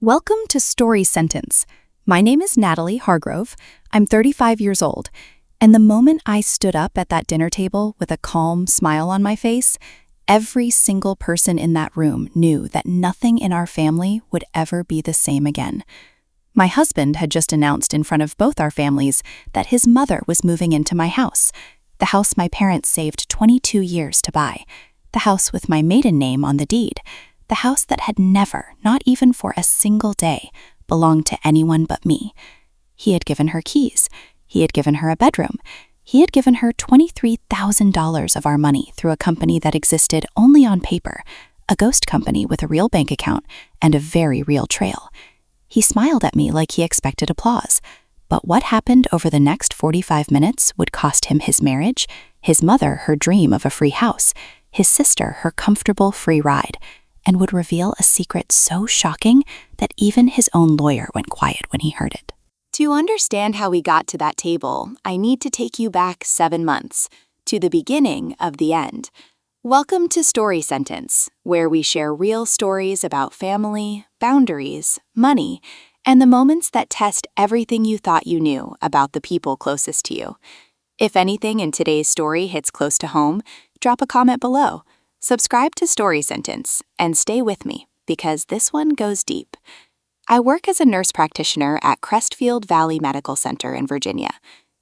Welcome to Story Sentence. My name is Natalie Hargrove. I'm 35 years old, and the moment I stood up at that dinner table with a calm smile on my face, every single person in that room knew that nothing in our family would ever be the same again. My husband had just announced in front of both our families that his mother was moving into my house, the house my parents saved 22 years to buy, the house with my maiden name on the deed, the house that had never, not even for a single day, belonged to anyone but me. He had given her keys. He had given her a bedroom. He had given her $23,000 of our money through a company that existed only on paper, a ghost company with a real bank account and a very real trail. He smiled at me like he expected applause. But what happened over the next 45 minutes would cost him his marriage, his mother her dream of a free house, his sister her comfortable free ride, and would reveal a secret so shocking that even his own lawyer went quiet when he heard it. To understand how we got to that table, I need to take you back 7 months, to the beginning of the end. Welcome to Story Sentence, where we share real stories about family, boundaries, money, and the moments that test everything you thought you knew about the people closest to you. If anything in today's story hits close to home, drop a comment below. Subscribe to Story Sentence and stay with me because this one goes deep. I work as a nurse practitioner at Crestfield Valley Medical Center in Virginia.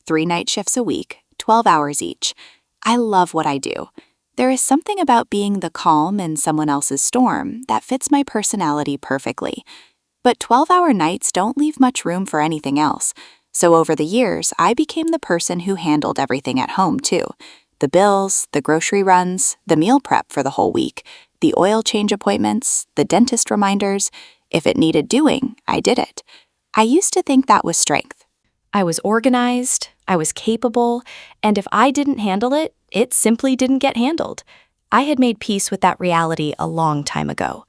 3 night shifts a week, 12 hours each. I love what I do. There is something about being the calm in someone else's storm that fits my personality perfectly. But 12-hour nights don't leave much room for anything else. So over the years, I became the person who handled everything at home too. The bills, the grocery runs, the meal prep for the whole week, the oil change appointments, the dentist reminders. If it needed doing, I did it. I used to think that was strength. I was organized, I was capable, and if I didn't handle it, it simply didn't get handled. I had made peace with that reality a long time ago.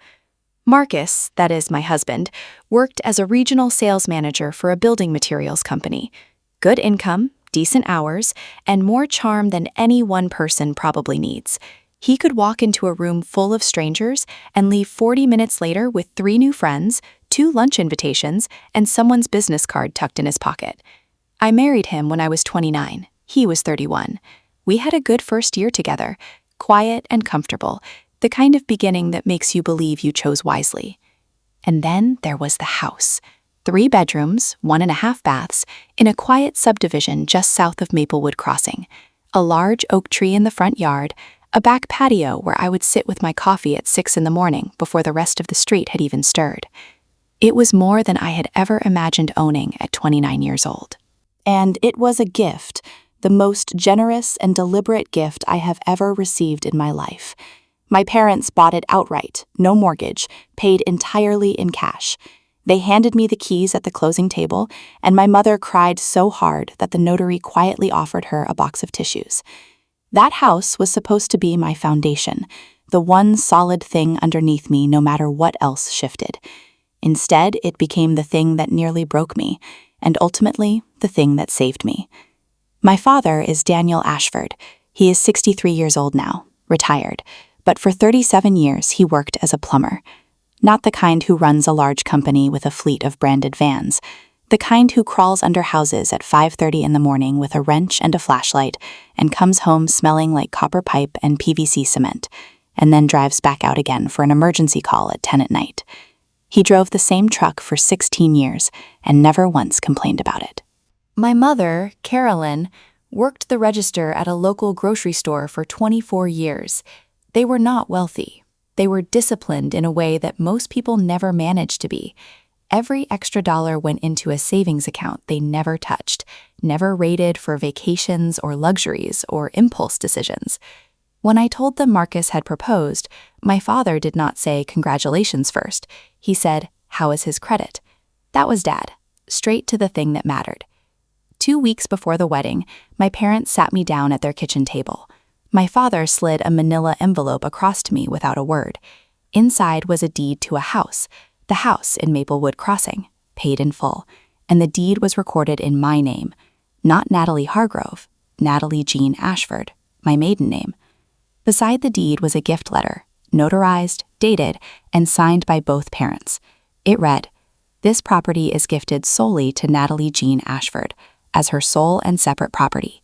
Marcus, that is my husband, worked as a regional sales manager for a building materials company. Good income, decent hours, and more charm than any one person probably needs. He could walk into a room full of strangers and leave 40 minutes later with 3 new friends, 2 lunch invitations, and someone's business card tucked in his pocket. I married him when I was 29. He was 31. We had a good first year together, quiet and comfortable, the kind of beginning that makes you believe you chose wisely. And then there was the house. 3 bedrooms, 1.5 baths, in a quiet subdivision just south of Maplewood Crossing. A large oak tree in the front yard, a back patio where I would sit with my coffee at 6 in the morning before the rest of the street had even stirred. It was more than I had ever imagined owning at 29 years old. And it was a gift, the most generous and deliberate gift I have ever received in my life. My parents bought it outright, no mortgage, paid entirely in cash. They handed me the keys at the closing table, and my mother cried so hard that the notary quietly offered her a box of tissues. That house was supposed to be my foundation, the one solid thing underneath me no matter what else shifted. Instead, it became the thing that nearly broke me, and ultimately, the thing that saved me. My father is Daniel Ashford. He is 63 years old now, retired, but for 37 years he worked as a plumber. Not the kind who runs a large company with a fleet of branded vans. The kind who crawls under houses at 5:30 in the morning with a wrench and a flashlight and comes home smelling like copper pipe and PVC cement, and then drives back out again for an emergency call at 10 at night. He drove the same truck for 16 years and never once complained about it. My mother, Carolyn, worked the register at a local grocery store for 24 years. They were not wealthy. They were disciplined in a way that most people never managed to be. Every extra dollar went into a savings account they never touched, never raided for vacations or luxuries or impulse decisions. When I told them Marcus had proposed, my father did not say congratulations first. He said, "How is his credit?" That was Dad, straight to the thing that mattered. 2 weeks before the wedding, my parents sat me down at their kitchen table. My father slid a manila envelope across to me without a word. Inside was a deed to a house, the house in Maplewood Crossing, paid in full, and the deed was recorded in my name, not Natalie Hargrove, Natalie Jean Ashford, my maiden name. Beside the deed was a gift letter, notarized, dated, and signed by both parents. It read, This property is gifted solely to Natalie Jean Ashford as her sole and separate property.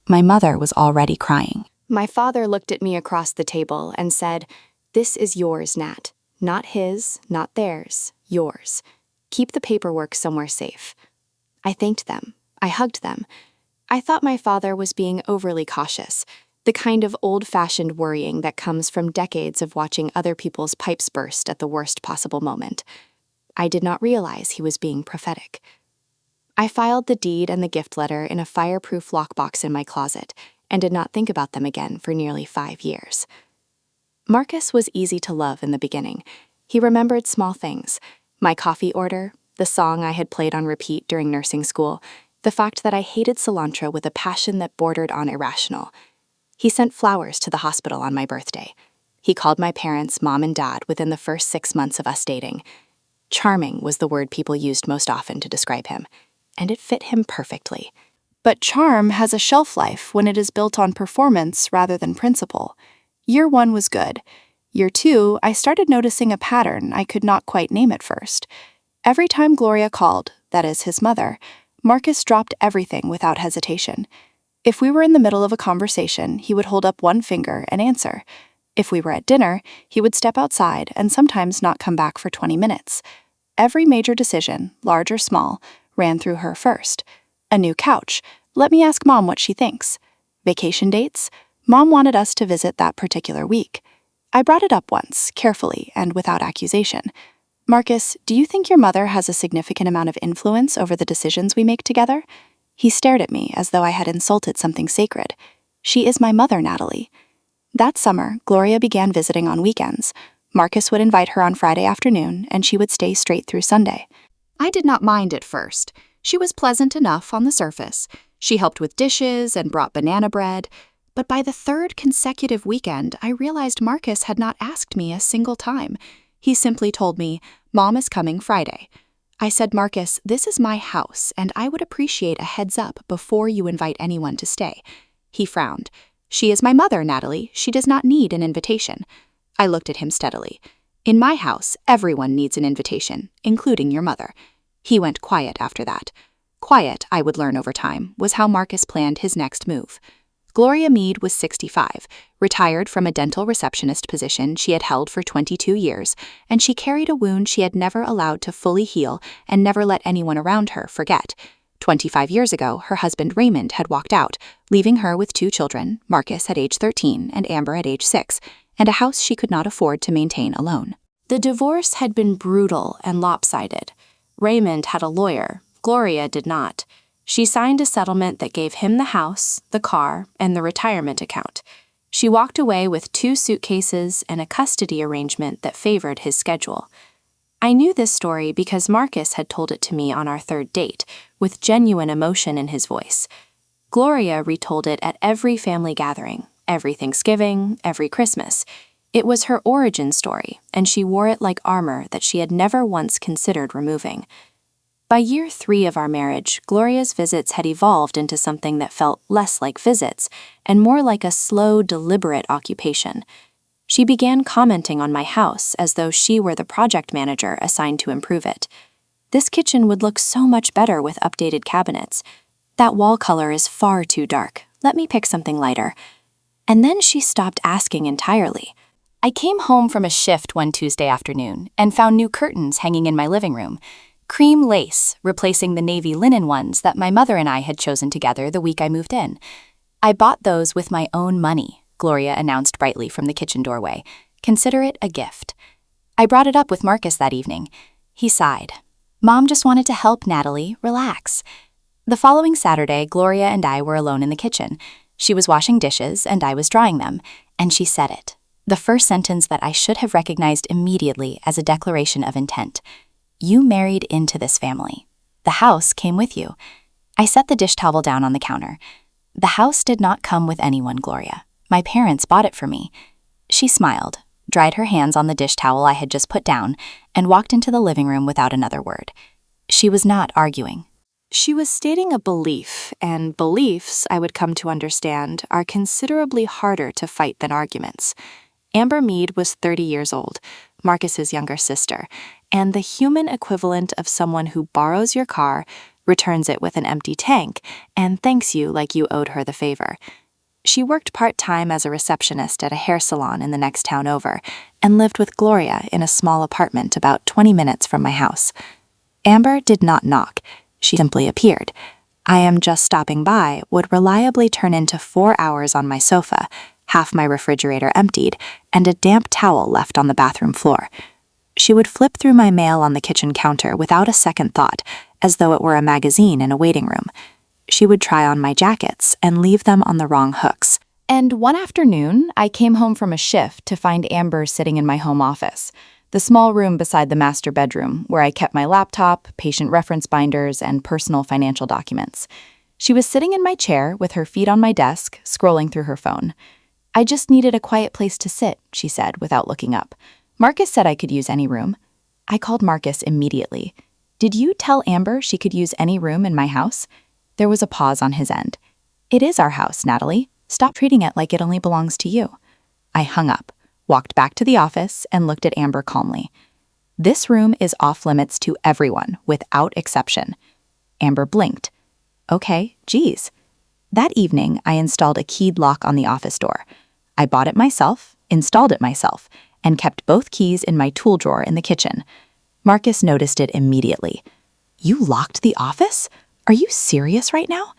My mother was already crying. My father looked at me across the table and said, "This is yours, Nat. Not his, not theirs, yours. Keep the paperwork somewhere safe." I thanked them. I hugged them. I thought my father was being overly cautious, the kind of old-fashioned worrying that comes from decades of watching other people's pipes burst at the worst possible moment. I did not realize he was being prophetic. I filed the deed and the gift letter in a fireproof lockbox in my closet and did not think about them again for nearly 5 years. Marcus was easy to love in the beginning. He remembered small things: my coffee order, the song I had played on repeat during nursing school, the fact that I hated cilantro with a passion that bordered on irrational. He sent flowers to the hospital on my birthday. He called my parents Mom and Dad within the first 6 months of us dating. Charming was the word people used most often to describe him, and it fit him perfectly. But charm has a shelf life when it is built on performance rather than principle. Year 1 was good. Year 2, I started noticing a pattern I could not quite name at first. Every time Gloria called, that is his mother, Marcus dropped everything without hesitation. If we were in the middle of a conversation, he would hold up one finger and answer. If we were at dinner, he would step outside and sometimes not come back for 20 minutes. Every major decision, large or small, ran through her first. A new couch. Let me ask Mom what she thinks. Vacation dates. Mom wanted us to visit that particular week. I brought it up once, carefully and without accusation. "Marcus, do you think your mother has a significant amount of influence over the decisions we make together?" He stared at me as though I had insulted something sacred. "She is my mother, Natalie." That summer, Gloria began visiting on weekends. Marcus would invite her on Friday afternoon, and she would stay straight through Sunday. I did not mind at first. She was pleasant enough on the surface. She helped with dishes and brought banana bread. But by the 3rd consecutive weekend, I realized Marcus had not asked me a single time. He simply told me, "Mom is coming Friday." I said, "Marcus, this is my house, and I would appreciate a heads up before you invite anyone to stay." He frowned. "She is my mother, Natalie. She does not need an invitation." I looked at him steadily. "In my house, everyone needs an invitation, including your mother." He went quiet after that. Quiet, I would learn over time, was how Marcus planned his next move. Gloria Meade was 65, retired from a dental receptionist position she had held for 22 years, and she carried a wound she had never allowed to fully heal and never let anyone around her forget. 25 years ago, her husband Raymond had walked out, leaving her with 2 children, Marcus at age 13 and Amber at age 6, and a house she could not afford to maintain alone. The divorce had been brutal and lopsided. Raymond had a lawyer. Gloria did not. She signed a settlement that gave him the house, the car, and the retirement account. She walked away with 2 suitcases and a custody arrangement that favored his schedule. I knew this story because Marcus had told it to me on our 3rd date, with genuine emotion in his voice. Gloria retold it at every family gathering, every Thanksgiving, every Christmas. It was her origin story, and she wore it like armor that she had never once considered removing. By year 3 of our marriage, Gloria's visits had evolved into something that felt less like visits and more like a slow, deliberate occupation. She began commenting on my house as though she were the project manager assigned to improve it. "This kitchen would look so much better with updated cabinets. That wall color is far too dark. Let me pick something lighter." And then she stopped asking entirely. I came home from a shift one Tuesday afternoon and found new curtains hanging in my living room. Cream lace, replacing the navy linen ones that my mother and I had chosen together the week I moved in. "I bought those with my own money," Gloria announced brightly from the kitchen doorway. "Consider it a gift." I brought it up with Marcus that evening. He sighed. "Mom just wanted to help Natalie relax." The following Saturday, Gloria and I were alone in the kitchen. She was washing dishes and I was drying them, and she said it. The first sentence that I should have recognized immediately as a declaration of intent. "You married into this family. The house came with you." I set the dish towel down on the counter. "The house did not come with anyone, Gloria. My parents bought it for me." She smiled, dried her hands on the dish towel I had just put down, and walked into the living room without another word. She was not arguing. She was stating a belief, and beliefs, I would come to understand, are considerably harder to fight than arguments. Amber Meade was 30 years old, Marcus's younger sister, and the human equivalent of someone who borrows your car, returns it with an empty tank, and thanks you like you owed her the favor. She worked part-time as a receptionist at a hair salon in the next town over and lived with Gloria in a small apartment about 20 minutes from my house. Amber did not knock. She simply appeared. "I am just stopping by" would reliably turn into 4 hours on my sofa, half my refrigerator emptied, and a damp towel left on the bathroom floor. She would flip through my mail on the kitchen counter without a second thought, as though it were a magazine in a waiting room. She would try on my jackets and leave them on the wrong hooks. And one afternoon, I came home from a shift to find Amber sitting in my home office, the small room beside the master bedroom where I kept my laptop, patient reference binders, and personal financial documents. She was sitting in my chair with her feet on my desk, scrolling through her phone. "I just needed a quiet place to sit," she said without looking up. "Marcus said I could use any room." I called Marcus immediately. "Did you tell Amber she could use any room in my house?" There was a pause on his end. "It is our house, Natalie. Stop treating it like it only belongs to you." I hung up, walked back to the office, and looked at Amber calmly. "This room is off-limits to everyone, without exception." Amber blinked. "Okay, geez." That evening, I installed a keyed lock on the office door. I bought it myself, installed it myself, and kept both keys in my tool drawer in the kitchen. Marcus noticed it immediately. "You locked the office? Are you serious right now?"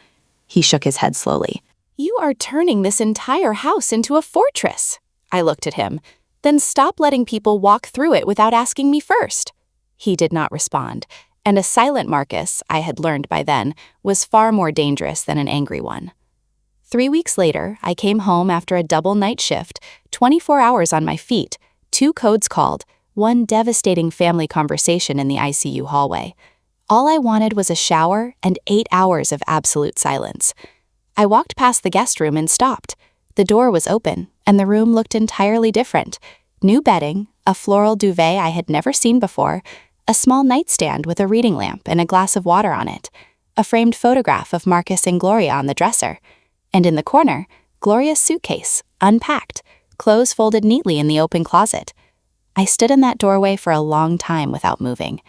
He shook his head slowly. "You are turning this entire house into a fortress." I looked at him. "Then stop letting people walk through it without asking me first." He did not respond, and a silent Marcus, I had learned by then, was far more dangerous than an angry one. 3 weeks later, I came home after a double night shift, 24 hours on my feet, 2 codes called, 1 devastating family conversation in the ICU hallway. All I wanted was a shower and 8 hours of absolute silence. I walked past the guest room and stopped. The door was open, and the room looked entirely different. New bedding, a floral duvet I had never seen before, a small nightstand with a reading lamp and a glass of water on it, a framed photograph of Marcus and Gloria on the dresser, and in the corner, Gloria's suitcase, unpacked, clothes folded neatly in the open closet. I stood in that doorway for a long time without moving.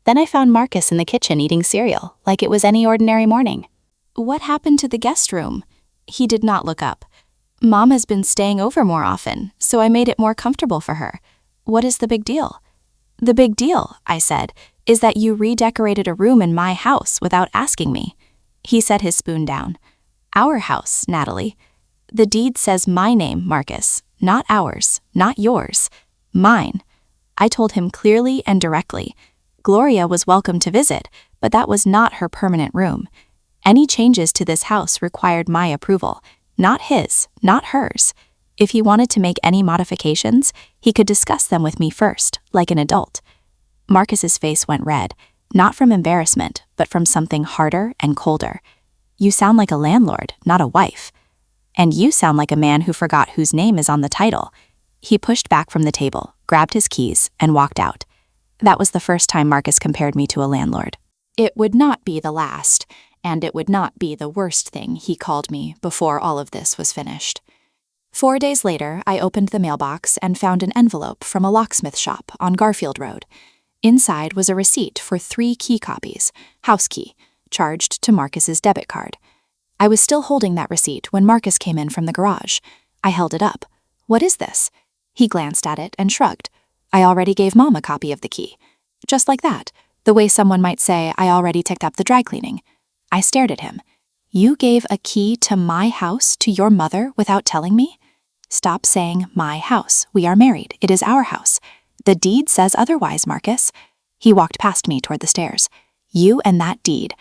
Then I found Marcus in the kitchen eating cereal, like it was any ordinary morning. "What happened to the guest room?" He did not look up. "Mom has been staying over more often, so I made it more comfortable for her. What is the big deal?" "The big deal," I said, "is that you redecorated a room in my house without asking me." He set his spoon down. "Our house, Natalie. The deed says my name, Marcus, not ours, not yours, mine." I told him clearly and directly. Gloria was welcome to visit, but that was not her permanent room. Any changes to this house required my approval, not his, not hers. If he wanted to make any modifications, he could discuss them with me first, like an adult. Marcus's face went red, not from embarrassment, but from something harder and colder. "You sound like a landlord, not a wife. And you sound like a man who forgot whose name is on the title." He pushed back from the table, grabbed his keys, and walked out. That was the first time Marcus compared me to a landlord. It would not be the last, and it would not be the worst thing he called me before all of this was finished. 4 days later, I opened the mailbox and found an envelope from a locksmith shop on Garfield Road. Inside was a receipt for 3 key copies, house key, charged to Marcus's debit card. I was still holding that receipt when Marcus came in from the garage. I held it up. "What is this?" He glanced at it and shrugged. "I already gave Mom a copy of the key." Just like that, the way someone might say, "I already ticked up the dry cleaning." I stared at him. "You gave a key to my house to your mother without telling me?" "Stop saying my house. We are married. It is our house. The deed says otherwise, Marcus." He walked past me toward the stairs. "You and that deed."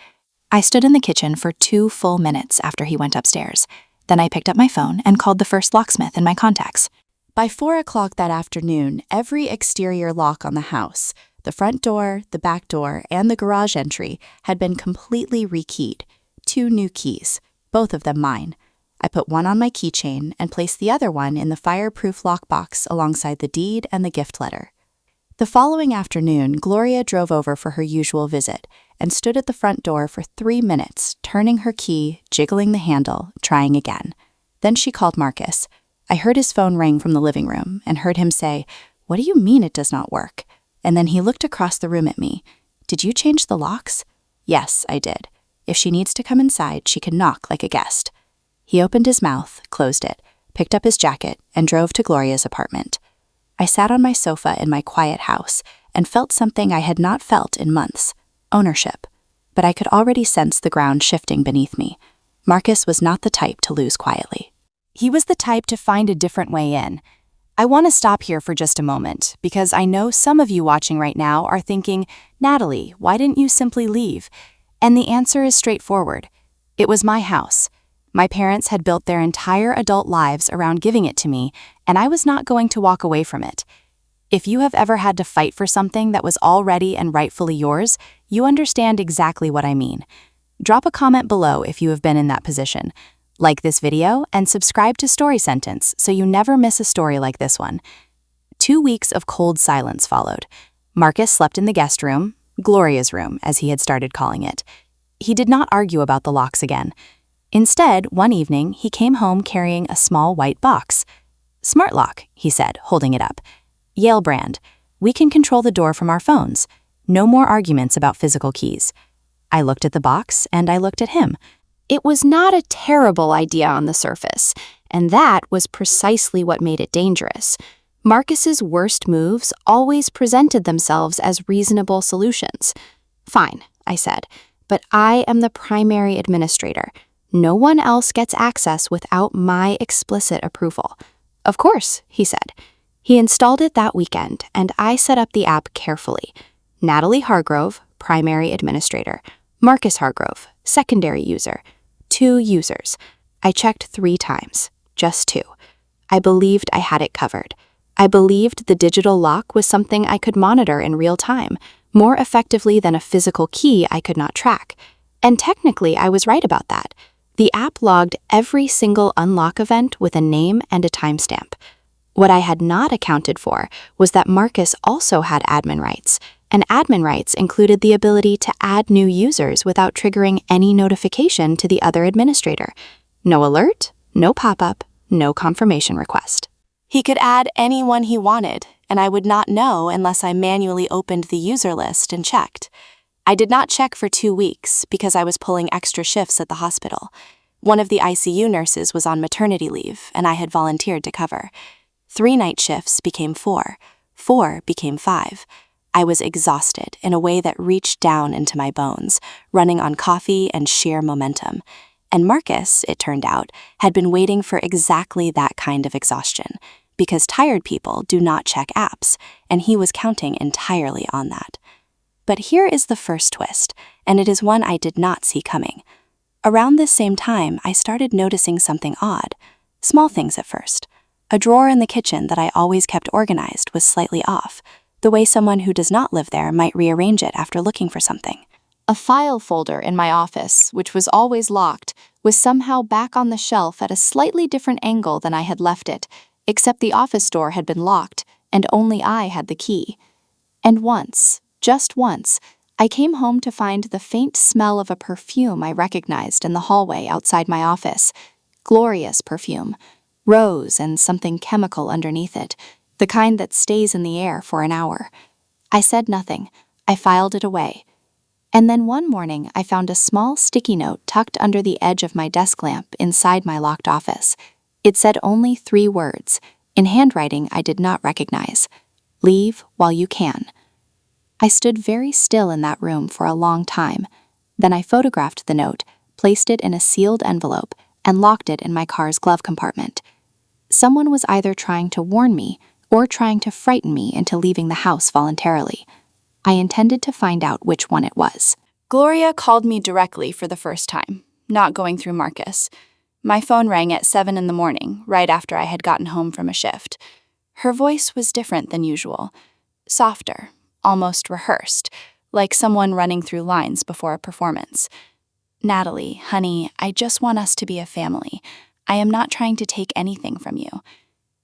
I stood in the kitchen for 2 full minutes after he went upstairs. Then I picked up my phone and called the first locksmith in my contacts. By 4 o'clock that afternoon, every exterior lock on the house, the front door, the back door, and the garage entry, had been completely rekeyed. 2 new keys, both of them mine. I put one on my keychain and placed the other one in the fireproof lockbox alongside the deed and the gift letter. The following afternoon, Gloria drove over for her usual visit and stood at the front door for 3 minutes, turning her key, jiggling the handle, trying again. Then she called Marcus. I heard his phone ring from the living room and heard him say, "What do you mean it does not work?" and then he looked across the room at me. "Did you change the locks?" "Yes, I did. If she needs to come inside, she can knock like a guest." He opened his mouth, closed it, picked up his jacket, and drove to Gloria's apartment. I sat on my sofa in my quiet house and felt something I had not felt in months: ownership. But I could already sense the ground shifting beneath me. Marcus was not the type to lose quietly. He was the type to find a different way in. I want to stop here for just a moment, because I know some of you watching right now are thinking, "Natalie, why didn't you simply leave?" And the answer is straightforward. It was my house. My parents had built their entire adult lives around giving it to me, and I was not going to walk away from it. If you have ever had to fight for something that was already and rightfully yours, you understand exactly what I mean. Drop a comment below if you have been in that position. Like this video and subscribe to Story Sentence so you never miss a story like this one. 2 weeks of cold silence followed. Marcus slept in the guest room, Gloria's room, as he had started calling it. He did not argue about the locks again. Instead, one evening, he came home carrying a small white box. "Smart lock," he said, holding it up. "Yale brand. We can control the door from our phones. No more arguments about physical keys." I looked at the box, and I looked at him. It was not a terrible idea on the surface, and that was precisely what made it dangerous. Marcus's worst moves always presented themselves as reasonable solutions. "Fine," I said, "but I am the primary administrator. No one else gets access without my explicit approval." "Of course," he said. He installed it that weekend, and I set up the app carefully. Natalie Hargrove, primary administrator. Marcus Hargrove, secondary user. 2 users. I checked 3 times, just 2. I believed I had it covered. I believed the digital lock was something I could monitor in real time, more effectively than a physical key I could not track. And technically, I was right about that. The app logged every single unlock event with a name and a timestamp. What I had not accounted for was that Marcus also had admin rights, and admin rights included the ability to add new users without triggering any notification to the other administrator. No alert, no pop-up, no confirmation request. He could add anyone he wanted, and I would not know unless I manually opened the user list and checked. I did not check for 2 weeks because I was pulling extra shifts at the hospital. One of the ICU nurses was on maternity leave, and I had volunteered to cover. 3 night shifts became 4. 4 became 5. I was exhausted in a way that reached down into my bones, running on coffee and sheer momentum. And Marcus, it turned out, had been waiting for exactly that kind of exhaustion, because tired people do not check apps, and he was counting entirely on that. But here is the first twist, and it is one I did not see coming. Around this same time, I started noticing something odd. Small things at first. A drawer in the kitchen that I always kept organized was slightly off, the way someone who does not live there might rearrange it after looking for something. A file folder in my office, which was always locked, was somehow back on the shelf at a slightly different angle than I had left it, except the office door had been locked, and only I had the key. And once, just once, I came home to find the faint smell of a perfume I recognized in the hallway outside my office. Gloria's perfume. Rose and something chemical underneath it, the kind that stays in the air for an hour. I said nothing. I filed it away. And then one morning, I found a small sticky note tucked under the edge of my desk lamp inside my locked office. It said only 3 words, in handwriting I did not recognize. "Leave while you can." I stood very still in that room for a long time. Then I photographed the note, placed it in a sealed envelope, and locked it in my car's glove compartment. Someone was either trying to warn me or trying to frighten me into leaving the house voluntarily. I intended to find out which one it was. Gloria called me directly for the first time, not going through Marcus. My phone rang at 7 in the morning, right after I had gotten home from a shift. Her voice was different than usual, softer, almost rehearsed, like someone running through lines before a performance. "Natalie, honey, I just want us to be a family. I am not trying to take anything from you."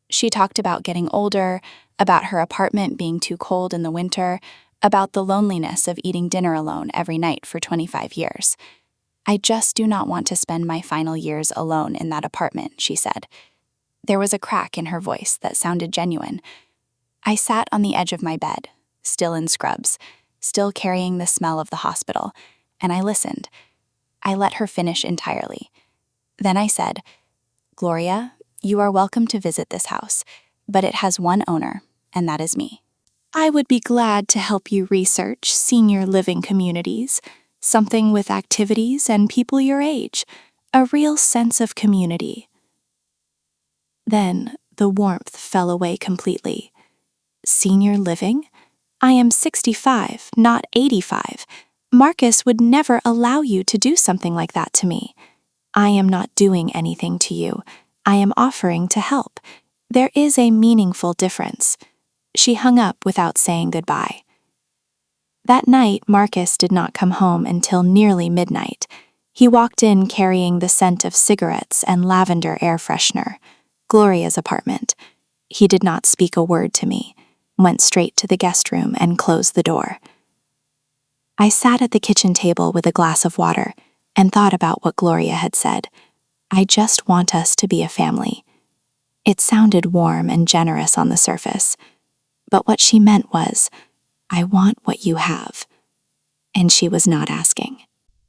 She talked about getting older, about her apartment being too cold in the winter, about the loneliness of eating dinner alone every night for 25 years. "I just do not want to spend my final years alone in that apartment," she said. There was a crack in her voice that sounded genuine. I sat on the edge of my bed, still in scrubs, still carrying the smell of the hospital, and I listened. I let her finish entirely. Then I said, "Gloria, you are welcome to visit this house, but it has one owner, and that is me. I would be glad to help you research senior living communities, something with activities and people your age, a real sense of community." Then the warmth fell away completely. Senior living? I am 65, not 85. Marcus would never allow you to do something like that to me. I am not doing anything to you. I am offering to help. There is a meaningful difference. She hung up without saying goodbye. That night, Marcus did not come home until nearly midnight. He walked in carrying the scent of cigarettes and lavender air freshener. Gloria's apartment. He did not speak a word to me, went straight to the guest room and closed the door. I sat at the kitchen table with a glass of water and thought about what Gloria had said. I just want us to be a family. It sounded warm and generous on the surface, but what she meant was, I want what you have. And she was not asking.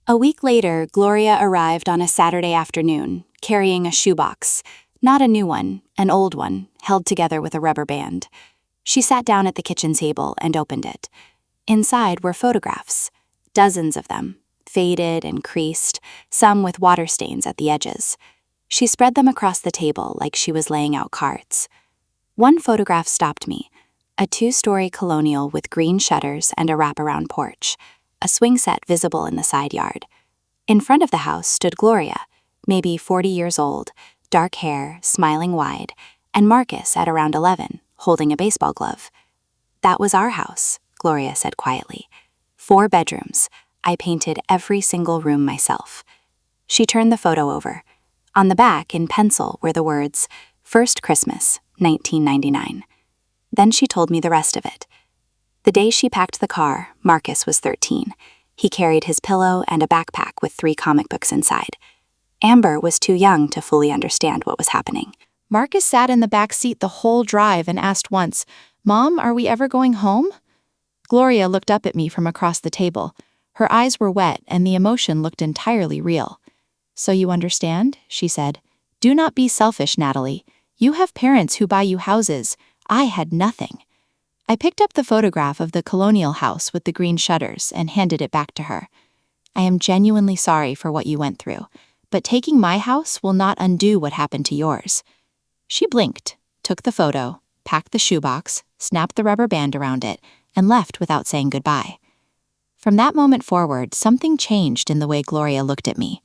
A week later, Gloria arrived on a Saturday afternoon, carrying a shoebox. Not a new one, an old one, held together with a rubber band. She sat down at the kitchen table and opened it. Inside were photographs, dozens of them, faded and creased, some with water stains at the edges. She spread them across the table like she was laying out cards. One photograph stopped me, a 2-story colonial with green shutters and a wraparound porch, a swing set visible in the side yard. In front of the house stood Gloria, maybe 40 years old, dark hair, smiling wide, and Marcus at around 11, holding a baseball glove. That was our house, Gloria said quietly. 4 bedrooms. I painted every single room myself. She turned the photo over. On the back, in pencil, were the words, "First Christmas, 1999. Then she told me the rest of it. The day she packed the car, Marcus was 13. He carried his pillow and a backpack with 3 comic books inside. Amber was too young to fully understand what was happening. Marcus sat in the back seat the whole drive and asked once, "Mom, are we ever going home?" Gloria looked up at me from across the table. Her eyes were wet and the emotion looked entirely real. "So you understand?" she said. "Do not be selfish, Natalie. You have parents who buy you houses. I had nothing." I picked up the photograph of the colonial house with the green shutters and handed it back to her. "I am genuinely sorry for what you went through, but taking my house will not undo what happened to yours." She blinked, took the photo, packed the shoebox, snapped the rubber band around it, and left without saying goodbye. From that moment forward, something changed in the way Gloria looked at me.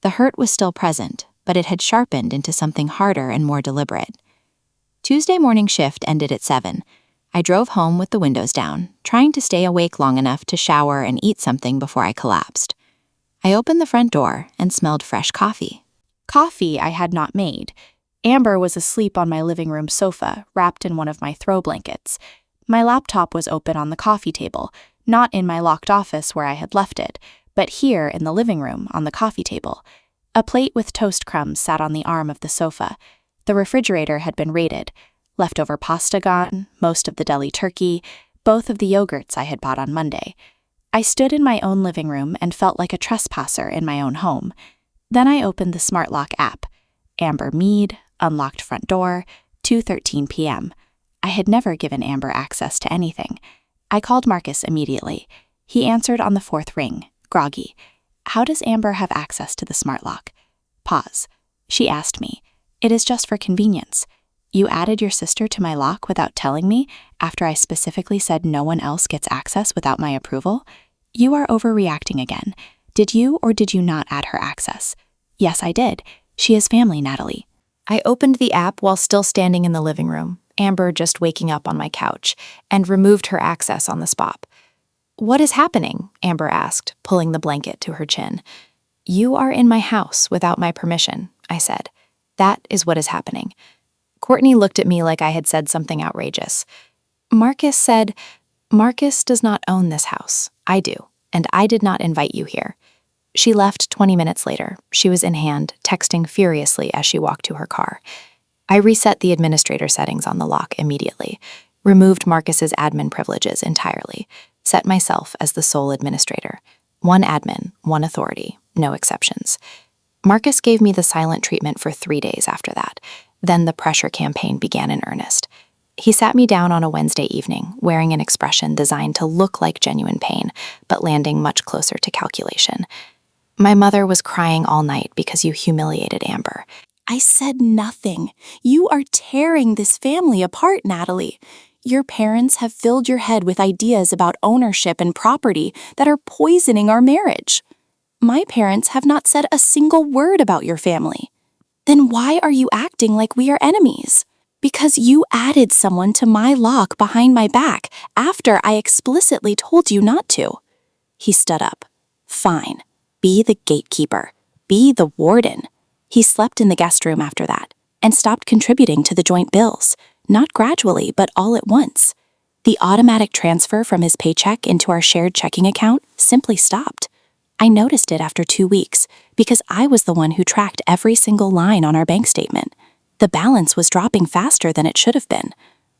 The hurt was still present, but it had sharpened into something harder and more deliberate. Tuesday morning shift ended at 7. I drove home with the windows down, trying to stay awake long enough to shower and eat something before I collapsed. I opened the front door and smelled fresh coffee. Coffee I had not made. Amber was asleep on my living room sofa, wrapped in one of my throw blankets. My laptop was open on the coffee table, not in my locked office where I had left it, but here in the living room on the coffee table. A plate with toast crumbs sat on the arm of the sofa. The refrigerator had been raided. Leftover pasta gone, most of the deli turkey, both of the yogurts I had bought on Monday. I stood in my own living room and felt like a trespasser in my own home. Then I opened the smart lock app. Amber Mead, unlocked front door, 2:13 p.m. I had never given Amber access to anything. I called Marcus immediately. He answered on the 4th ring, groggy. "How does Amber have access to the smart lock?" Pause. She asked me. "It is just for convenience. You added your sister to my lock without telling me after I specifically said no one else gets access without my approval? You are overreacting again. Did you or did you not add her access?" "Yes, I did. She is family, Natalie." I opened the app while still standing in the living room, Amber just waking up on my couch, and removed her access on the spot. "What is happening?" Amber asked, pulling the blanket to her chin. "You are in my house without my permission," I said. "That is what is happening." Courtney looked at me like I had said something outrageous. Marcus said, "Marcus does not own this house. I do, and I did not invite you here." She left 20 minutes later. She was in hand, texting furiously as she walked to her car. I reset the administrator settings on the lock immediately. removed Marcus's admin privileges entirely, set myself as the sole administrator. One admin, one authority, no exceptions. Marcus gave me the silent treatment for 3 days after that. Then the pressure campaign began in earnest. He sat me down on a Wednesday evening, wearing an expression designed to look like genuine pain, but landing much closer to calculation. My mother was crying all night because you humiliated Amber. I said nothing. You are tearing this family apart, Natalie. Your parents have filled your head with ideas about ownership and property that are poisoning our marriage. My parents have not said a single word about your family. Then why are you acting like we are enemies? Because you added someone to my lock behind my back after I explicitly told you not to. He stood up. Fine. Be the gatekeeper. Be the warden. He slept in the guest room after that and stopped contributing to the joint bills, not gradually, but all at once. The automatic transfer from his paycheck into our shared checking account simply stopped. I noticed it after 2 weeks because I was the one who tracked every single line on our bank statement. The balance was dropping faster than it should have been.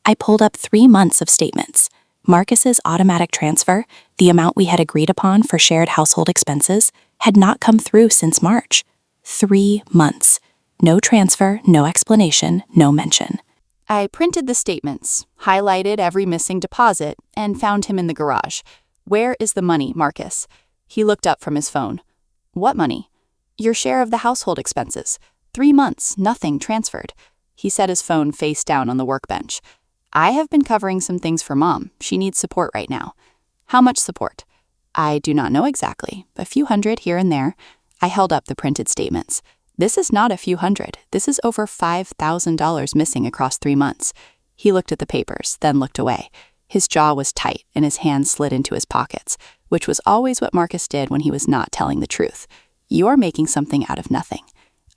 I pulled up 3 months of statements. Marcus's automatic transfer, the amount we had agreed upon for shared household expenses, had not come through since March. 3 months. No transfer, no explanation, no mention. I printed the statements, highlighted every missing deposit, and found him in the garage. Where is the money, Marcus? He looked up from his phone. What money? Your share of the household expenses. 3 months, nothing transferred. He set his phone face down on the workbench. I have been covering some things for Mom. She needs support right now. How much support? I do not know exactly. A few hundred here and there. I held up the printed statements. This is not a few hundred. This is over $5,000 missing across 3 months. He looked at the papers, then looked away. His jaw was tight and his hands slid into his pockets, which was always what Marcus did when he was not telling the truth. You're making something out of nothing.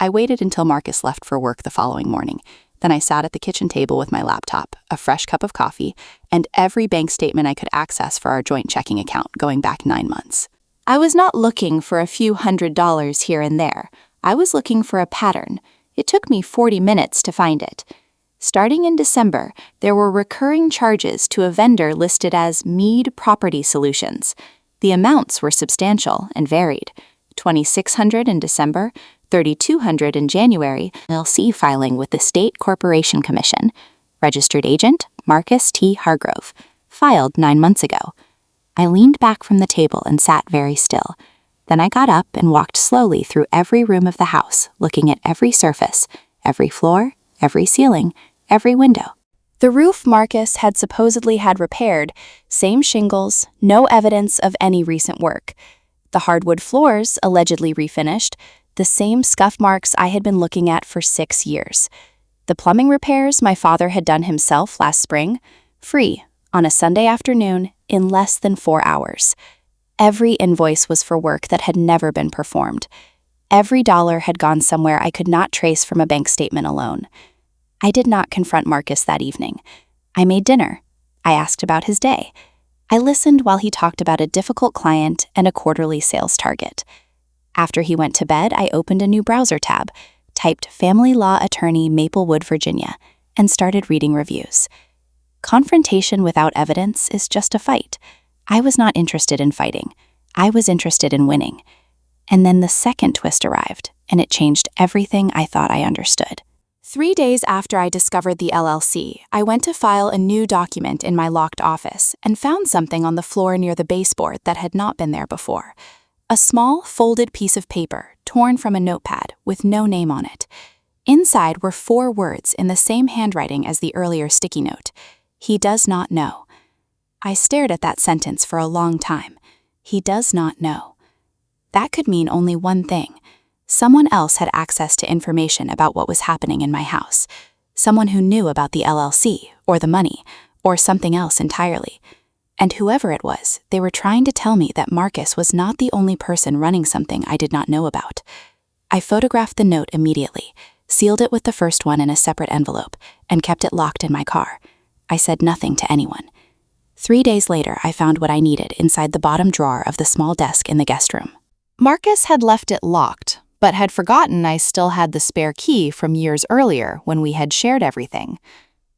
I waited until Marcus left for work the following morning. Then I sat at the kitchen table with my laptop, a fresh cup of coffee, and every bank statement I could access for our joint checking account going back 9 months. I was not looking for a few $100s here and there. I was looking for a pattern. It took me 40 minutes to find it. Starting in December, there were recurring charges to a vendor listed as Mead Property Solutions. The amounts were substantial and varied. $2,600 in December, $3,200 in January, LLC filing with the State Corporation Commission. Registered agent, Marcus T. Hargrove. Filed 9 months ago. I leaned back from the table and sat very still. Then I got up and walked slowly through every room of the house, looking at every surface, every floor, every ceiling, every window. The roof Marcus had supposedly had repaired, same shingles, no evidence of any recent work. The hardwood floors, allegedly refinished, the same scuff marks I had been looking at for 6 years. The plumbing repairs my father had done himself last spring, free, on a Sunday afternoon, in less than 4 hours. Every invoice was for work that had never been performed. Every dollar had gone somewhere I could not trace from a bank statement alone. I did not confront Marcus that evening. I made dinner. I asked about his day. I listened while he talked about a difficult client and a quarterly sales target. After he went to bed, I opened a new browser tab, typed Family Law Attorney Maplewood, Virginia, and started reading reviews. Confrontation without evidence is just a fight. I was not interested in fighting. I was interested in winning. And then the second twist arrived, and it changed everything I thought I understood. 3 days after I discovered the LLC, I went to file a new document in my locked office and found something on the floor near the baseboard that had not been there before. A small, folded piece of paper, torn from a notepad, with no name on it. Inside were 4 words in the same handwriting as the earlier sticky note. He does not know. I stared at that sentence for a long time. He does not know. That could mean only one thing. Someone else had access to information about what was happening in my house. Someone who knew about the LLC, or the money, or something else entirely. And whoever it was, they were trying to tell me that Marcus was not the only person running something I did not know about. I photographed the note immediately, sealed it with the first one in a separate envelope, and kept it locked in my car. I said nothing to anyone. 3 days later, I found what I needed inside the bottom drawer of the small desk in the guest room. Marcus had left it locked, but had forgotten I still had the spare key from years earlier when we had shared everything.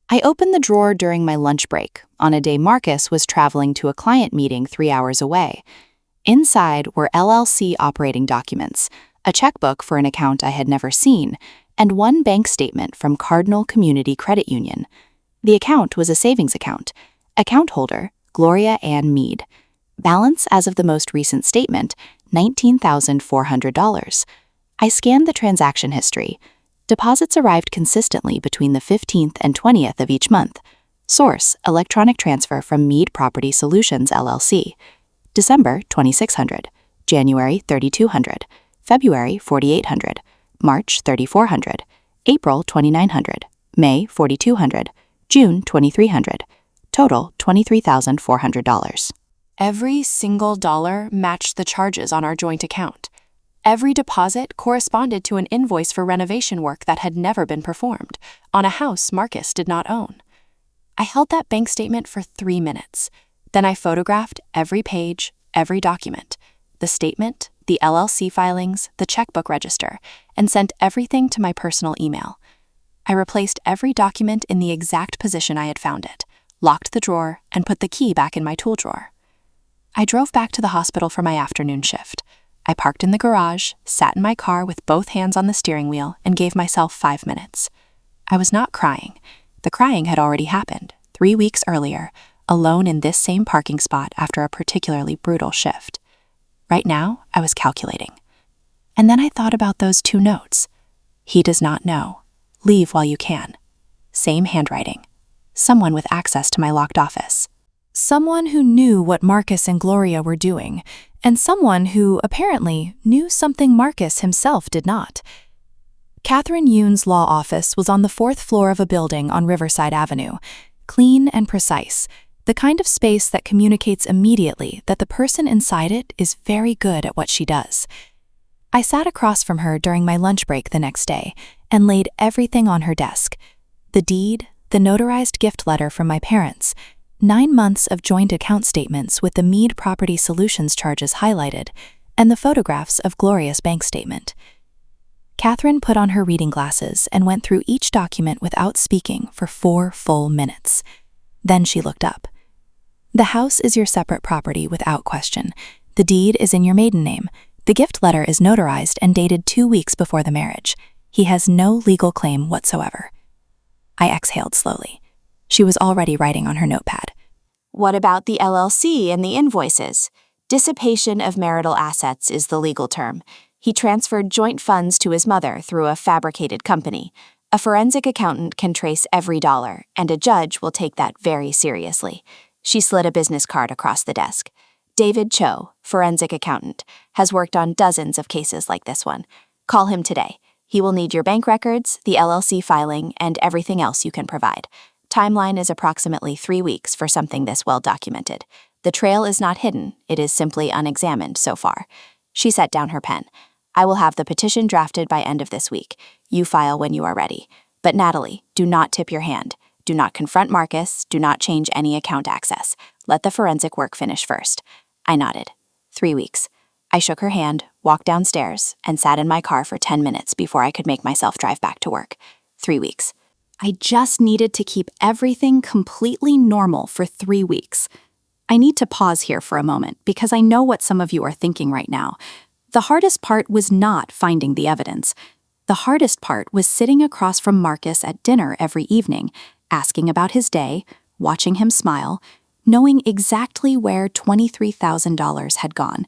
I opened the drawer during my lunch break, on a day Marcus was traveling to a client meeting 3 hours away. Inside were LLC operating documents, a checkbook for an account I had never seen, and one bank statement from Cardinal Community Credit Union. The account was a savings account. Account holder, Gloria Ann Mead. Balance as of the most recent statement, $19,400. I scanned the transaction history. Deposits arrived consistently between the 15th and 20th of each month. Source, electronic transfer from Mead Property Solutions, LLC. December, $2,600. January, $3,200. February, $4,800. March, $3,400. April, $2,900. May, $4,200. June, $2,300. Total, $23,400. Every single dollar matched the charges on our joint account. Every deposit corresponded to an invoice for renovation work that had never been performed, on a house Marcus did not own. I held that bank statement for 3 minutes. Then I photographed every page, every document, the statement, the LLC filings, the checkbook register, and sent everything to my personal email. I replaced every document in the exact position I had found it, locked the drawer, and put the key back in my tool drawer. I drove back to the hospital for my afternoon shift. I parked in the garage, sat in my car with both hands on the steering wheel, and gave myself 5 minutes. I was not crying. The crying had already happened, 3 weeks earlier, alone in this same parking spot after a particularly brutal shift. Right now, I was calculating. And then I thought about those 2 notes. He does not know. Leave while you can. Same handwriting. Someone with access to my locked office. Someone who knew what Marcus and Gloria were doing, and someone who, apparently, knew something Marcus himself did not. Catherine Yoon's law office was on the 4th floor of a building on Riverside Avenue, clean and precise, the kind of space that communicates immediately that the person inside it is very good at what she does. I sat across from her during my lunch break the next day and laid everything on her desk. The deed, the notarized gift letter from my parents, 9 months of joint account statements with the Mead Property Solutions charges highlighted, and the photographs of Gloria's bank statement. Catherine put on her reading glasses and went through each document without speaking for 4 full minutes. Then she looked up. The house is your separate property without question. The deed is in your maiden name. The gift letter is notarized and dated 2 weeks before the marriage. He has no legal claim whatsoever. I exhaled slowly. She was already writing on her notepad. What about the LLC and the invoices? Dissipation of marital assets is the legal term. He transferred joint funds to his mother through a fabricated company. A forensic accountant can trace every dollar, and a judge will take that very seriously. She slid a business card across the desk. David Cho, forensic accountant, has worked on dozens of cases like this one. Call him today. He will need your bank records, the LLC filing, and everything else you can provide. Timeline is approximately 3 weeks for something this well documented. The trail is not hidden, it is simply unexamined so far. She set down her pen. I will have the petition drafted by end of this week. You file when you are ready. But Natalie, do not tip your hand. Do not confront Marcus, do not change any account access. Let the forensic work finish first. I nodded. 3 weeks. I shook her hand, walked downstairs, and sat in my car for 10 minutes before I could make myself drive back to work. 3 weeks. I just needed to keep everything completely normal for 3 weeks. I need to pause here for a moment because I know what some of you are thinking right now. The hardest part was not finding the evidence. The hardest part was sitting across from Marcus at dinner every evening, asking about his day, watching him smile, knowing exactly where $23,000 had gone.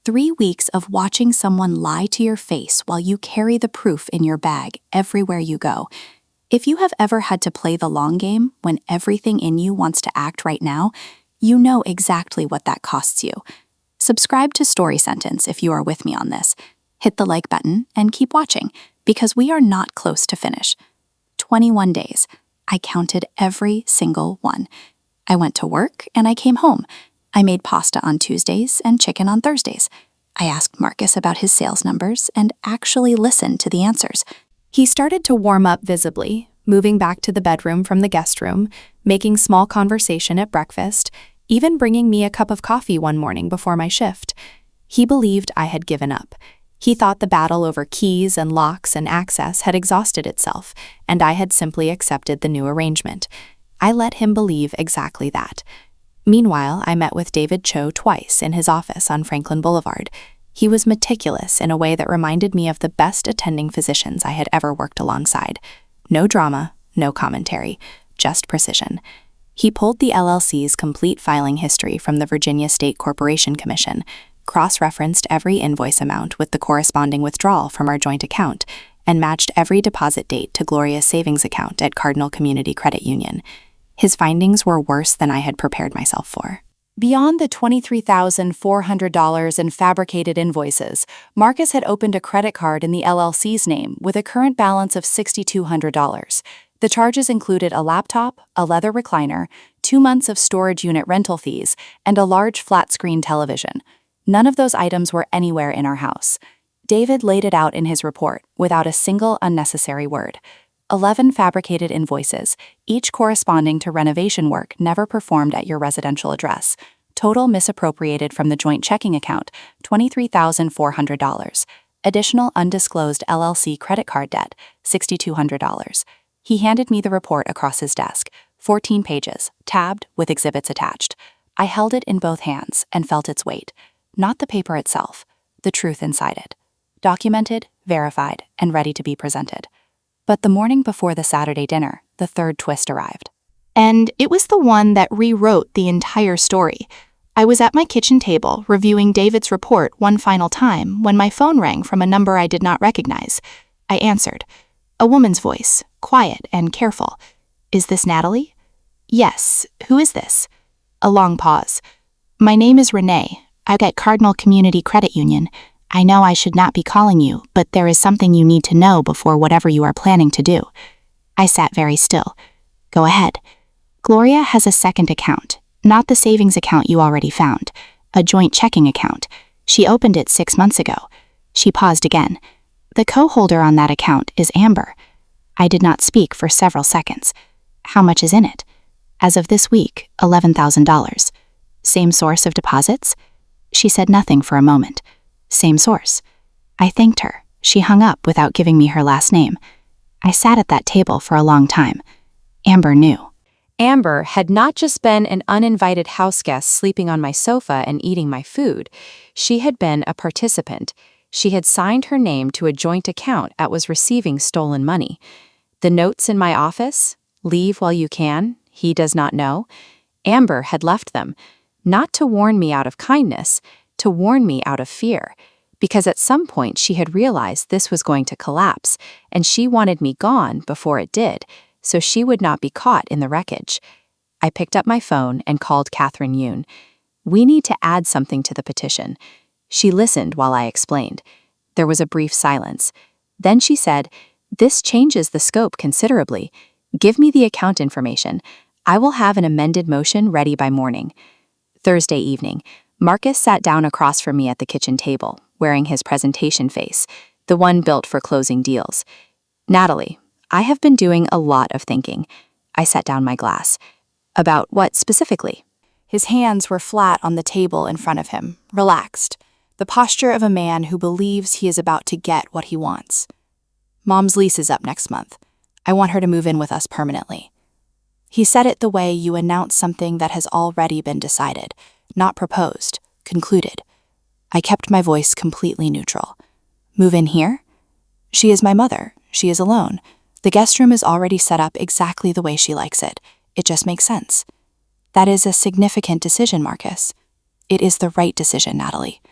3 weeks of watching someone lie to your face while you carry the proof in your bag everywhere you go. If you have ever had to play the long game when everything in you wants to act right now, you know exactly what that costs you. Subscribe to Story Sentence if you are with me on this. Hit the like button and keep watching because we are not close to finish. 21 days. I counted every single one. I went to work and I came home. I made pasta on Tuesdays and chicken on Thursdays. I asked Marcus about his sales numbers and actually listened to the answers. He started to warm up visibly, moving back to the bedroom from the guest room, making small conversation at breakfast, even bringing me a cup of coffee one morning before my shift. He believed I had given up. He thought the battle over keys and locks and access had exhausted itself, and I had simply accepted the new arrangement. I let him believe exactly that. Meanwhile, I met with David Cho twice in his office on Franklin Boulevard. He was meticulous in a way that reminded me of the best attending physicians I had ever worked alongside. No drama, no commentary, just precision. He pulled the LLC's complete filing history from the Virginia State Corporation Commission, cross-referenced every invoice amount with the corresponding withdrawal from our joint account, and matched every deposit date to Gloria's savings account at Cardinal Community Credit Union. His findings were worse than I had prepared myself for. Beyond the $23,400 in fabricated invoices, Marcus had opened a credit card in the LLC's name with a current balance of $6,200. The charges included a laptop, a leather recliner, 2 months of storage unit rental fees, and a large flat-screen television. None of those items were anywhere in our house. David laid it out in his report without a single unnecessary word. 11 fabricated invoices, each corresponding to renovation work never performed at your residential address. Total misappropriated from the joint checking account, $23,400. Additional undisclosed LLC credit card debt, $6,200. He handed me the report across his desk, 14 pages, tabbed with exhibits attached. I held it in both hands and felt its weight. Not the paper itself, the truth inside it. Documented, verified, and ready to be presented. But the morning before the Saturday dinner, the third twist arrived. And it was the one that rewrote the entire story. I was at my kitchen table reviewing David's report one final time when my phone rang from a number I did not recognize. I answered. A woman's voice, quiet and careful. Is this Natalie? Yes. Who is this? A long pause. My name is Renee. I'm at Cardinal Community Credit Union. I know I should not be calling you, but there is something you need to know before whatever you are planning to do. I sat very still. Go ahead. Gloria has a second account, not the savings account you already found, a joint checking account. She opened it 6 months ago. She paused again. The co-holder on that account is Amber. I did not speak for several seconds. How much is in it? As of this week, $11,000. Same source of deposits? She said nothing for a moment. Same source. I thanked her. She hung up without giving me her last name. I sat at that table for a long time. Amber knew. Amber had not just been an uninvited house guest sleeping on my sofa and eating my food. She had been a participant. She had signed her name to a joint account that was receiving stolen money. The notes in my office, leave while you can, he does not know. Amber had left them, not to warn me out of kindness, to warn me out of fear, because at some point she had realized this was going to collapse, and she wanted me gone before it did, so she would not be caught in the wreckage. I picked up my phone and called Catherine Yoon. We need to add something to the petition. She listened while I explained. There was a brief silence. Then she said, "This changes the scope considerably. Give me the account information. I will have an amended motion ready by morning." Thursday evening, Marcus sat down across from me at the kitchen table, wearing his presentation face, the one built for closing deals. "Natalie, I have been doing a lot of thinking." I set down my glass. "About what specifically?" His hands were flat on the table in front of him, relaxed, the posture of a man who believes he is about to get what he wants. "Mom's lease is up next month. I want her to move in with us permanently." He said it the way you announce something that has already been decided, not proposed, concluded. I kept my voice completely neutral. "Move in here?" "She is my mother. She is alone. The guest room is already set up exactly the way she likes it. It just makes sense." "That is a significant decision, Marcus." "It is the right decision, Natalie."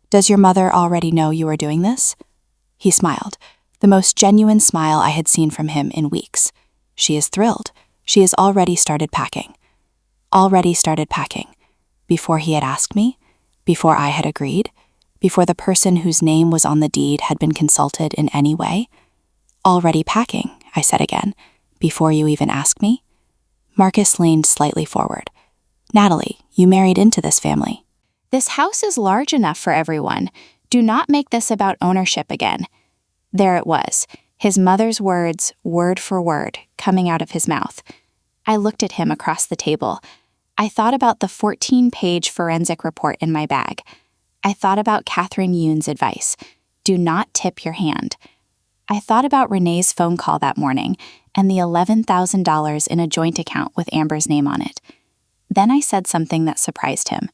"Does your mother already know you are doing this?" He smiled, the most genuine smile I had seen from him in weeks. "She is thrilled. She has already started packing." Already started packing. Before he had asked me? Before I had agreed? Before the person whose name was on the deed had been consulted in any way? "Already packing," I said again. "Before you even asked me?" Marcus leaned slightly forward. "Natalie, you married into this family. This house is large enough for everyone. Do not make this about ownership again." There it was, his mother's words, word for word, coming out of his mouth. I looked at him across the table. I thought about the 14-page forensic report in my bag. I thought about Catherine Yoon's advice. Do not tip your hand. I thought about Renee's phone call that morning and the $11,000 in a joint account with Amber's name on it. Then I said something that surprised him.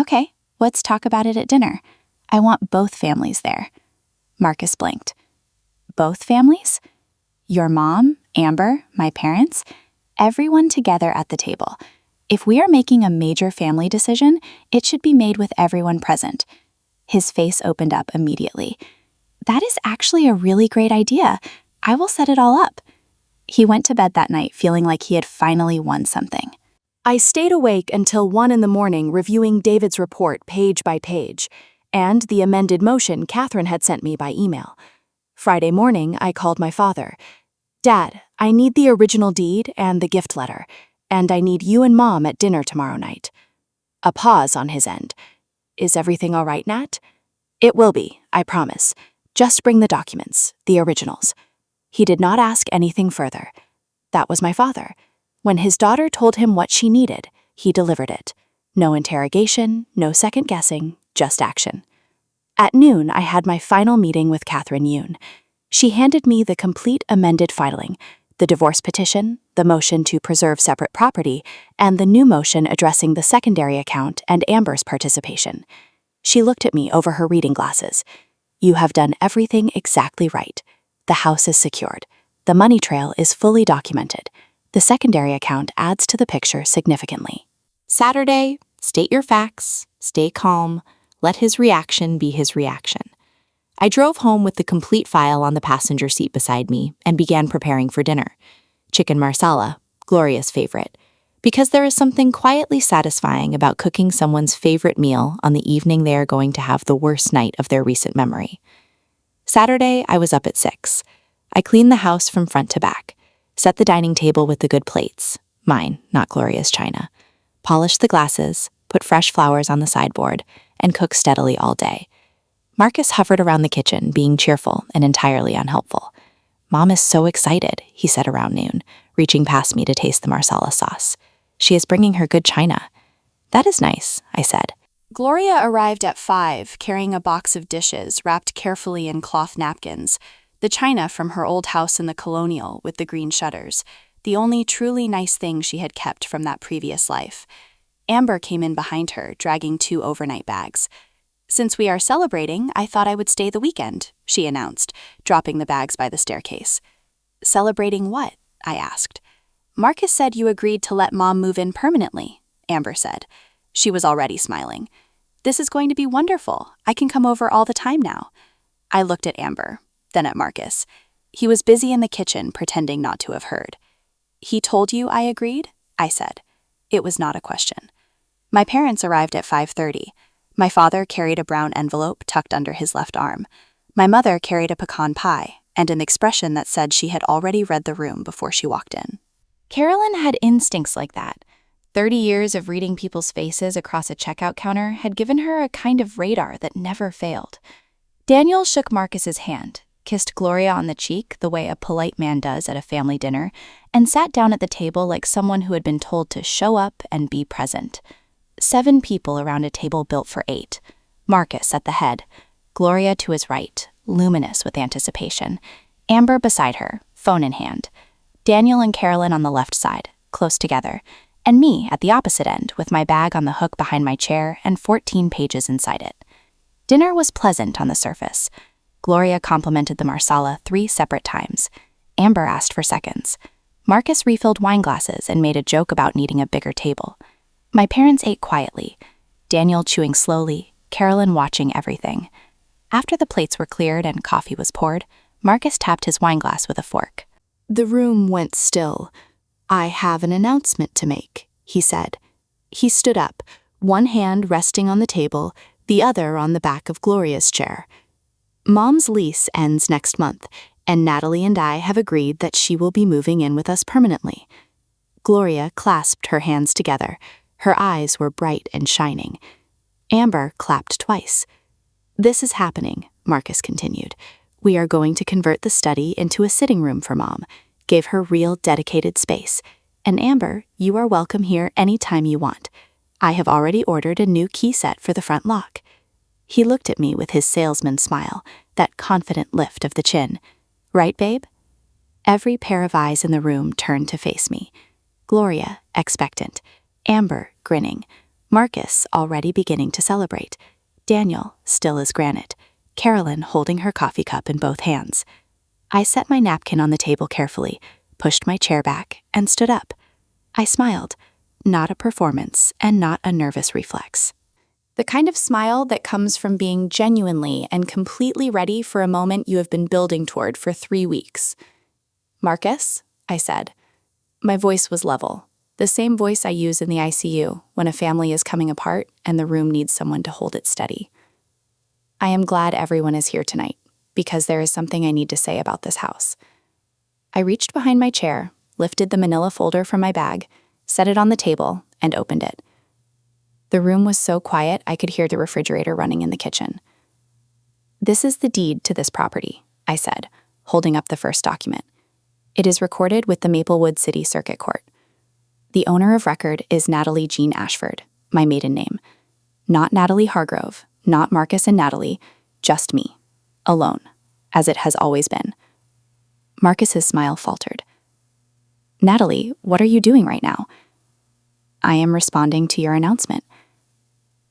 Okay, let's talk about it at dinner. I want both families there. Marcus blinked. Both families? Your mom, Amber, my parents, everyone together at the table. If we are making a major family decision, it should be made with everyone present. His face opened up immediately. That is actually a really great idea. I will set it all up. He went to bed that night feeling like he had finally won something. I stayed awake until 1 in the morning reviewing David's report page by page, and the amended motion Catherine had sent me by email. Friday morning, I called my father. Dad, I need the original deed and the gift letter, and I need you and Mom at dinner tomorrow night. A pause on his end. Is everything all right, Nat? It will be, I promise. Just bring the documents, the originals. He did not ask anything further. That was my father. When his daughter told him what she needed, he delivered it. No interrogation, no second guessing, just action. At noon, I had my final meeting with Catherine Yoon. She handed me the complete amended filing, the divorce petition, the motion to preserve separate property, and the new motion addressing the secondary account and Amber's participation. She looked at me over her reading glasses. You have done everything exactly right. The house is secured. The money trail is fully documented. The secondary account adds to the picture significantly. Saturday, state your facts, stay calm, let his reaction be his reaction. I drove home with the complete file on the passenger seat beside me and began preparing for dinner. Chicken marsala, Gloria's favorite, because there is something quietly satisfying about cooking someone's favorite meal on the evening they are going to have the worst night of their recent memory. Saturday, I was up at 6. I cleaned the house from front to back, set the dining table with the good plates, mine, not Gloria's china, polished the glasses, put fresh flowers on the sideboard, and cooked steadily all day. Marcus hovered around the kitchen, being cheerful and entirely unhelpful. Mom is so excited, he said around noon, reaching past me to taste the marsala sauce. She is bringing her good china. That is nice, I said. Gloria arrived at 5, carrying a box of dishes wrapped carefully in cloth napkins, the china from her old house in the Colonial with the green shutters, the only truly nice thing she had kept from that previous life. Amber came in behind her, dragging 2 overnight bags. Since we are celebrating, I thought I would stay the weekend, she announced, dropping the bags by the staircase. Celebrating what? I asked. Marcus said you agreed to let Mom move in permanently, Amber said. She was already smiling. This is going to be wonderful. I can come over all the time now. I looked at Amber, then at Marcus. He was busy in the kitchen, pretending not to have heard. He told you I agreed? I said. It was not a question. My parents arrived at 5:30. My father carried a brown envelope tucked under his left arm. My mother carried a pecan pie and an expression that said she had already read the room before she walked in. Carolyn had instincts like that. 30 years of reading people's faces across a checkout counter had given her a kind of radar that never failed. Daniel shook Marcus's hand, kissed Gloria on the cheek the way a polite man does at a family dinner, and sat down at the table like someone who had been told to show up and be present. 7 people around a table built for 8. Marcus at the head, Gloria to his right, luminous with anticipation, Amber beside her, phone in hand, Daniel and Carolyn on the left side, close together, and me at the opposite end with my bag on the hook behind my chair and 14 pages inside it. Dinner was pleasant on the surface. Gloria complimented the marsala 3 separate times. Amber asked for seconds. Marcus refilled wine glasses and made a joke about needing a bigger table. My parents ate quietly, Daniel chewing slowly, Carolyn watching everything. After the plates were cleared and coffee was poured, Marcus tapped his wine glass with a fork. The room went still. I have an announcement to make, he said. He stood up, one hand resting on the table, the other on the back of Gloria's chair. Mom's lease ends next month, and Natalie and I have agreed that she will be moving in with us permanently. Gloria clasped her hands together. Her eyes were bright and shining. Amber clapped twice. This is happening, Marcus continued. We are going to convert the study into a sitting room for Mom, give her real dedicated space. And Amber, you are welcome here any time you want. I have already ordered a new key set for the front lock. He looked at me with his salesman smile, that confident lift of the chin. Right, babe? Every pair of eyes in the room turned to face me. Gloria, expectant. Amber, grinning. Marcus, already beginning to celebrate. Daniel, still as granite. Carolyn holding her coffee cup in both hands. I set my napkin on the table carefully, pushed my chair back, and stood up. I smiled. Not a performance and not a nervous reflex. The kind of smile that comes from being genuinely and completely ready for a moment you have been building toward for 3 weeks. Marcus, I said. My voice was level, the same voice I use in the ICU when a family is coming apart and the room needs someone to hold it steady. I am glad everyone is here tonight, because there is something I need to say about this house. I reached behind my chair, lifted the manila folder from my bag, set it on the table, and opened it. The room was so quiet I could hear the refrigerator running in the kitchen. This is the deed to this property, I said, holding up the first document. It is recorded with the Maplewood City Circuit Court. The owner of record is Natalie Jean Ashford, my maiden name. Not Natalie Hargrove, not Marcus and Natalie, just me, alone, as it has always been. Marcus's smile faltered. Natalie, what are you doing right now? I am responding to your announcement.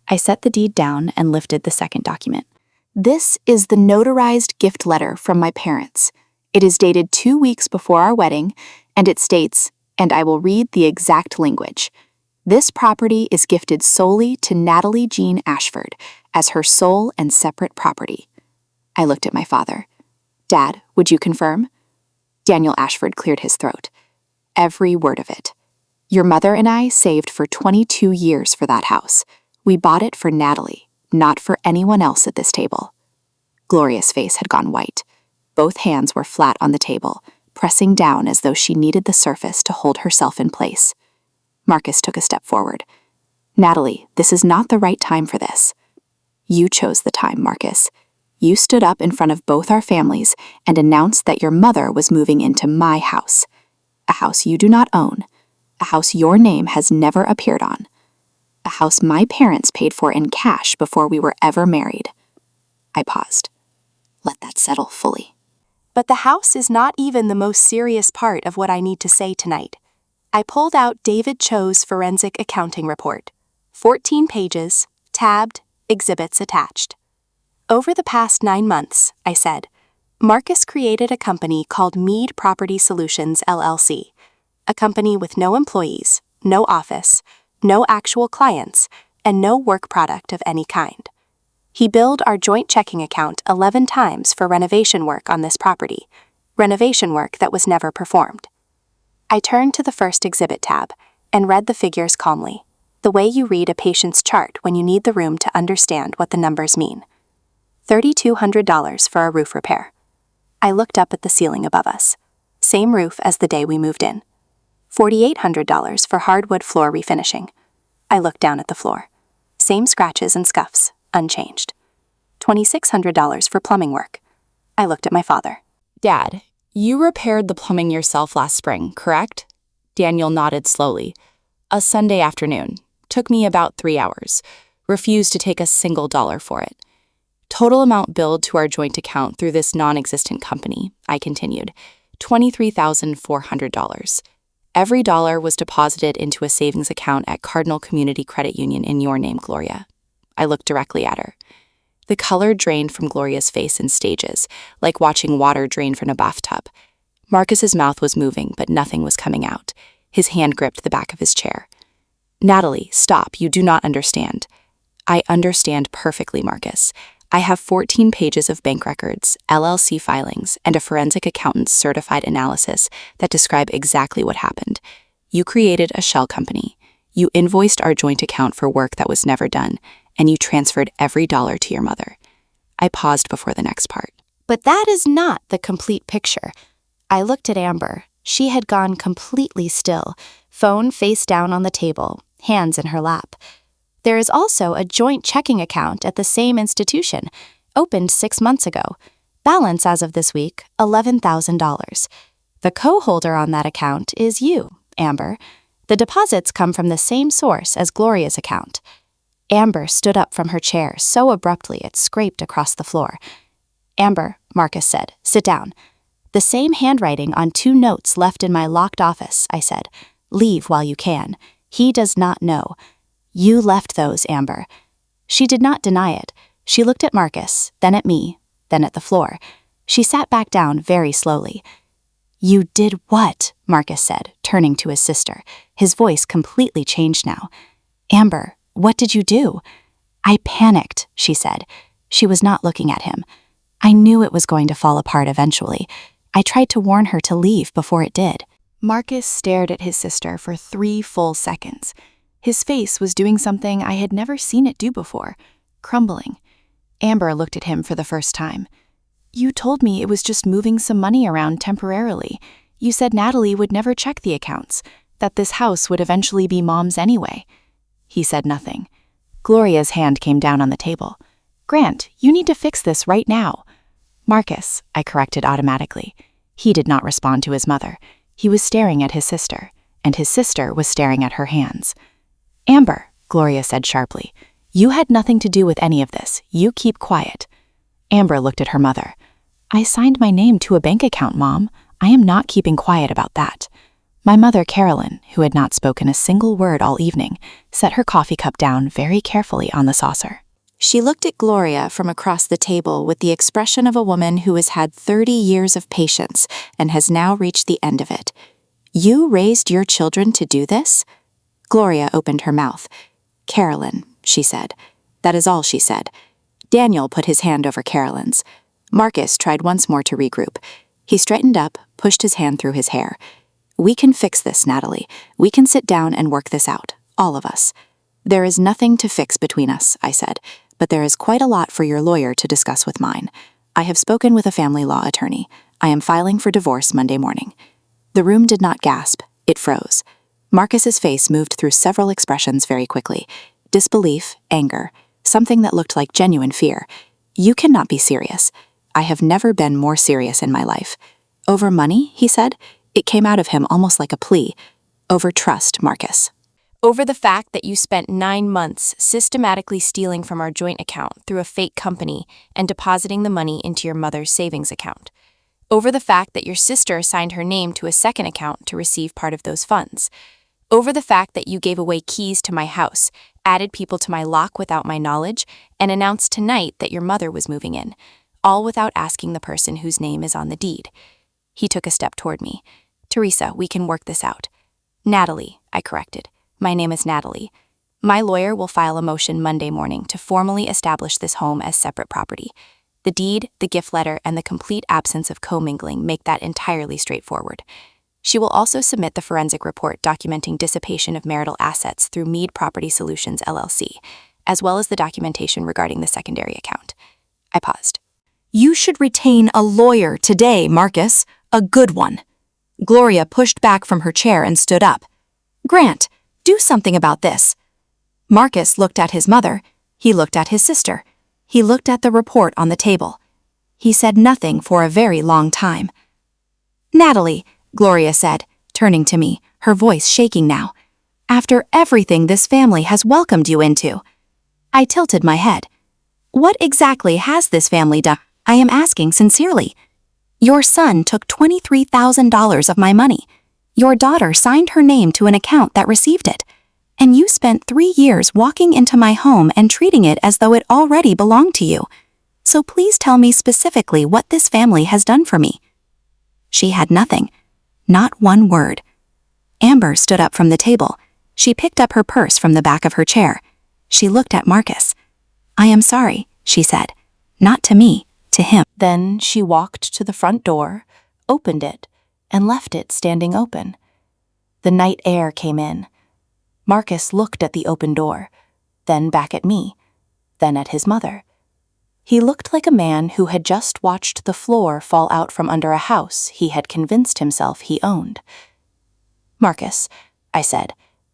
I set the deed down and lifted the second document. This is the notarized gift letter from my parents. It is dated 2 weeks before our wedding, and it states, and I will read the exact language. This property is gifted solely to Natalie Jean Ashford as her sole and separate property. I looked at my father. Dad, would you confirm? Daniel Ashford cleared his throat. Every word of it. Your mother and I saved for 22 years for that house. We bought it for Natalie, not for anyone else at this table. Gloria's face had gone white. Both hands were flat on the table, pressing down as though she needed the surface to hold herself in place. Marcus took a step forward. Natalie, this is not the right time for this. You chose the time, Marcus. You stood up in front of both our families and announced that your mother was moving into my house. A house you do not own. A house your name has never appeared on. A house my parents paid for in cash before we were ever married. I paused. Let that settle fully. But the house is not even the most serious part of what I need to say tonight. I pulled out David Cho's forensic accounting report. 14 pages, tabbed, exhibits attached. Over the past 9 months, I said, Marcus created a company called Mead Property Solutions, LLC, a company with no employees, no office, no actual clients, and no work product of any kind. He billed our joint checking account 11 times for renovation work on this property, renovation work that was never performed. I turned to the first exhibit tab and read the figures calmly, the way you read a patient's chart when you need the room to understand what the numbers mean. $3,200 for a roof repair. I looked up at the ceiling above us. Same roof as the day we moved in. $4,800 for hardwood floor refinishing. I looked down at the floor. Same scratches and scuffs, unchanged. $2,600 for plumbing work. I looked at my father. Dad, you repaired the plumbing yourself last spring, correct? Daniel nodded slowly. A Sunday afternoon. Took me about 3 hours. Refused to take a single dollar for it. Total amount billed to our joint account through this non-existent company, I continued. $23,400. Every dollar was deposited into a savings account at Cardinal Community Credit Union in your name, Gloria. I looked directly at her. The color drained from Gloria's face in stages, like watching water drain from a bathtub. Marcus's mouth was moving, but nothing was coming out. His hand gripped the back of his chair. Natalie, stop. You do not understand. I understand perfectly, Marcus. I have 14 pages of bank records, LLC filings, and a forensic accountant's certified analysis that describe exactly what happened. You created a shell company. You invoiced our joint account for work that was never done, and you transferred every dollar to your mother. I paused before the next part. But that is not the complete picture. I looked at Amber. She had gone completely still, phone face down on the table, hands in her lap. There is also a joint checking account at the same institution, opened 6 months ago. Balance as of this week, $11,000. The co-holder on that account is you, Amber. The deposits come from the same source as Gloria's account. Amber stood up from her chair so abruptly it scraped across the floor. "Amber," Marcus said, "sit down." "The same handwriting on 2 notes left in my locked office," I said. "Leave while you can. He does not know." "You left those, Amber." She did not deny it. She looked at Marcus, then at me, then at the floor. She sat back down very slowly. "You did what?" Marcus said, turning to his sister. His voice completely changed now. "Amber, what did you do?" "I panicked," she said. She was not looking at him. "I knew it was going to fall apart eventually. I tried to warn her to leave before it did." Marcus stared at his sister for 3 full seconds. His face was doing something I had never seen it do before, crumbling. Amber looked at him for the first time. "You told me it was just moving some money around temporarily. You said Natalie would never check the accounts, that this house would eventually be Mom's anyway." He said nothing. Gloria's hand came down on the table. "Grant, you need to fix this right now." "Marcus," I corrected automatically. He did not respond to his mother. He was staring at his sister, and his sister was staring at her hands. "Amber," Gloria said sharply, "you had nothing to do with any of this. You keep quiet." Amber looked at her mother. "I signed my name to a bank account, Mom. I am not keeping quiet about that." My mother, Carolyn, who had not spoken a single word all evening, set her coffee cup down very carefully on the saucer. She looked at Gloria from across the table with the expression of a woman who has had 30 years of patience and has now reached the end of it. "You raised your children to do this?" Gloria opened her mouth. "Carolyn," she said. That is all she said. Daniel put his hand over Carolyn's. Marcus tried once more to regroup. He straightened up, pushed his hand through his hair. "We can fix this, Natalie. We can sit down and work this out, all of us." "There is nothing to fix between us," I said, "but there is quite a lot for your lawyer to discuss with mine. I have spoken with a family law attorney. I am filing for divorce Monday morning." The room did not gasp. It froze. Marcus's face moved through several expressions very quickly. Disbelief, anger, something that looked like genuine fear. "You cannot be serious." "I have never been more serious in my life." "Over money?" he said. It came out of him almost like a plea. "Over trust, Marcus." "Over the fact that you spent 9 months systematically stealing from our joint account through a fake company and depositing the money into your mother's savings account. Over the fact that your sister assigned her name to a second account to receive part of those funds. Over the fact that you gave away keys to my house, added people to my lock without my knowledge, and announced tonight that your mother was moving in, all without asking the person whose name is on the deed." He took a step toward me. "Theresa, we can work this out." "Natalie," I corrected. "My name is Natalie. My lawyer will file a motion Monday morning to formally establish this home as separate property. The deed, the gift letter, and the complete absence of commingling make that entirely straightforward. She will also submit the forensic report documenting dissipation of marital assets through Mead Property Solutions, LLC, as well as the documentation regarding the secondary account." I paused. "You should retain a lawyer today, Marcus. A good one." Gloria pushed back from her chair and stood up. "Grant, do something about this." Marcus looked at his mother. He looked at his sister. He looked at the report on the table. He said nothing for a very long time. "Natalie," Gloria said, turning to me, her voice shaking now, "after everything this family has welcomed you into." I tilted my head. "What exactly has this family done? I am asking sincerely. Your son took $23,000 of my money. Your daughter signed her name to an account that received it. And you spent 3 years walking into my home and treating it as though it already belonged to you. So please tell me specifically what this family has done for me." She had nothing. Not one word. Amber stood up from the table. She picked up her purse from the back of her chair. She looked at Marcus. "I am sorry," she said. "Not to me, to him." Then she walked to the front door, opened it, and left it standing open. The night air came in. Marcus looked at the open door, then back at me, then at his mother. He looked like a man who had just watched the floor fall out from under a house he had convinced himself he owned. "Marcus," I said,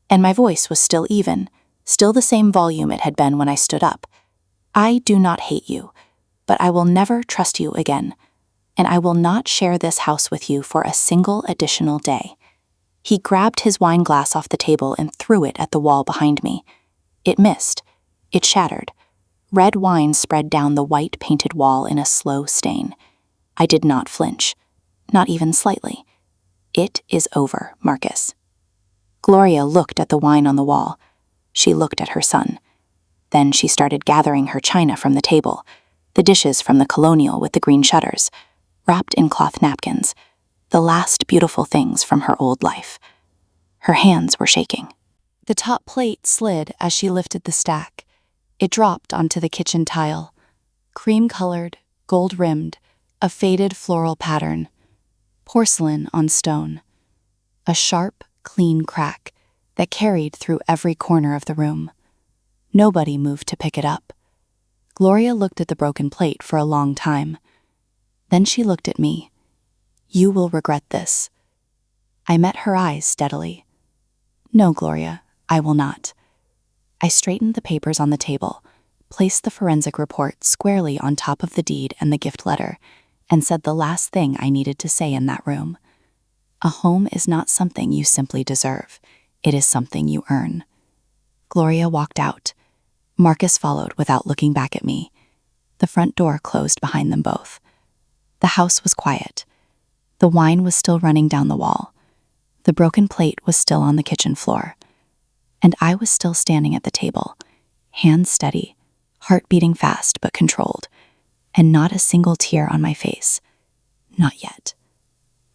and my voice was still even, still the same volume it had been when I stood up. "I do not hate you, but I will never trust you again, and I will not share this house with you for a single additional day." He grabbed his wine glass off the table and threw it at the wall behind me. It missed. It shattered. Red wine spread down the white painted wall in a slow stain. I did not flinch, not even slightly. It is over, Marcus. Gloria looked at the wine on the wall. She looked at her son. Then she started gathering her china from the table, the dishes from the colonial with the green shutters, wrapped in cloth napkins, the last beautiful things from her old life. Her hands were shaking. The top plate slid as she lifted the stack. It dropped onto the kitchen tile. Cream-colored, gold-rimmed, a faded floral pattern. Porcelain on stone. A sharp, clean crack that carried through every corner of the room. Nobody moved to pick it up. Gloria looked at the broken plate for a long time. Then she looked at me. You will regret this. I met her eyes steadily. No, Gloria, I will not. I straightened the papers on the table, placed the forensic report squarely on top of the deed and the gift letter, and said the last thing I needed to say in that room. A home is not something you simply deserve. It is something you earn. Gloria walked out. Marcus followed without looking back at me. The front door closed behind them both. The house was quiet. The wine was still running down the wall. The broken plate was still on the kitchen floor. And I was still standing at the table, hands steady, heart beating fast but controlled, and not a single tear on my face. Not yet.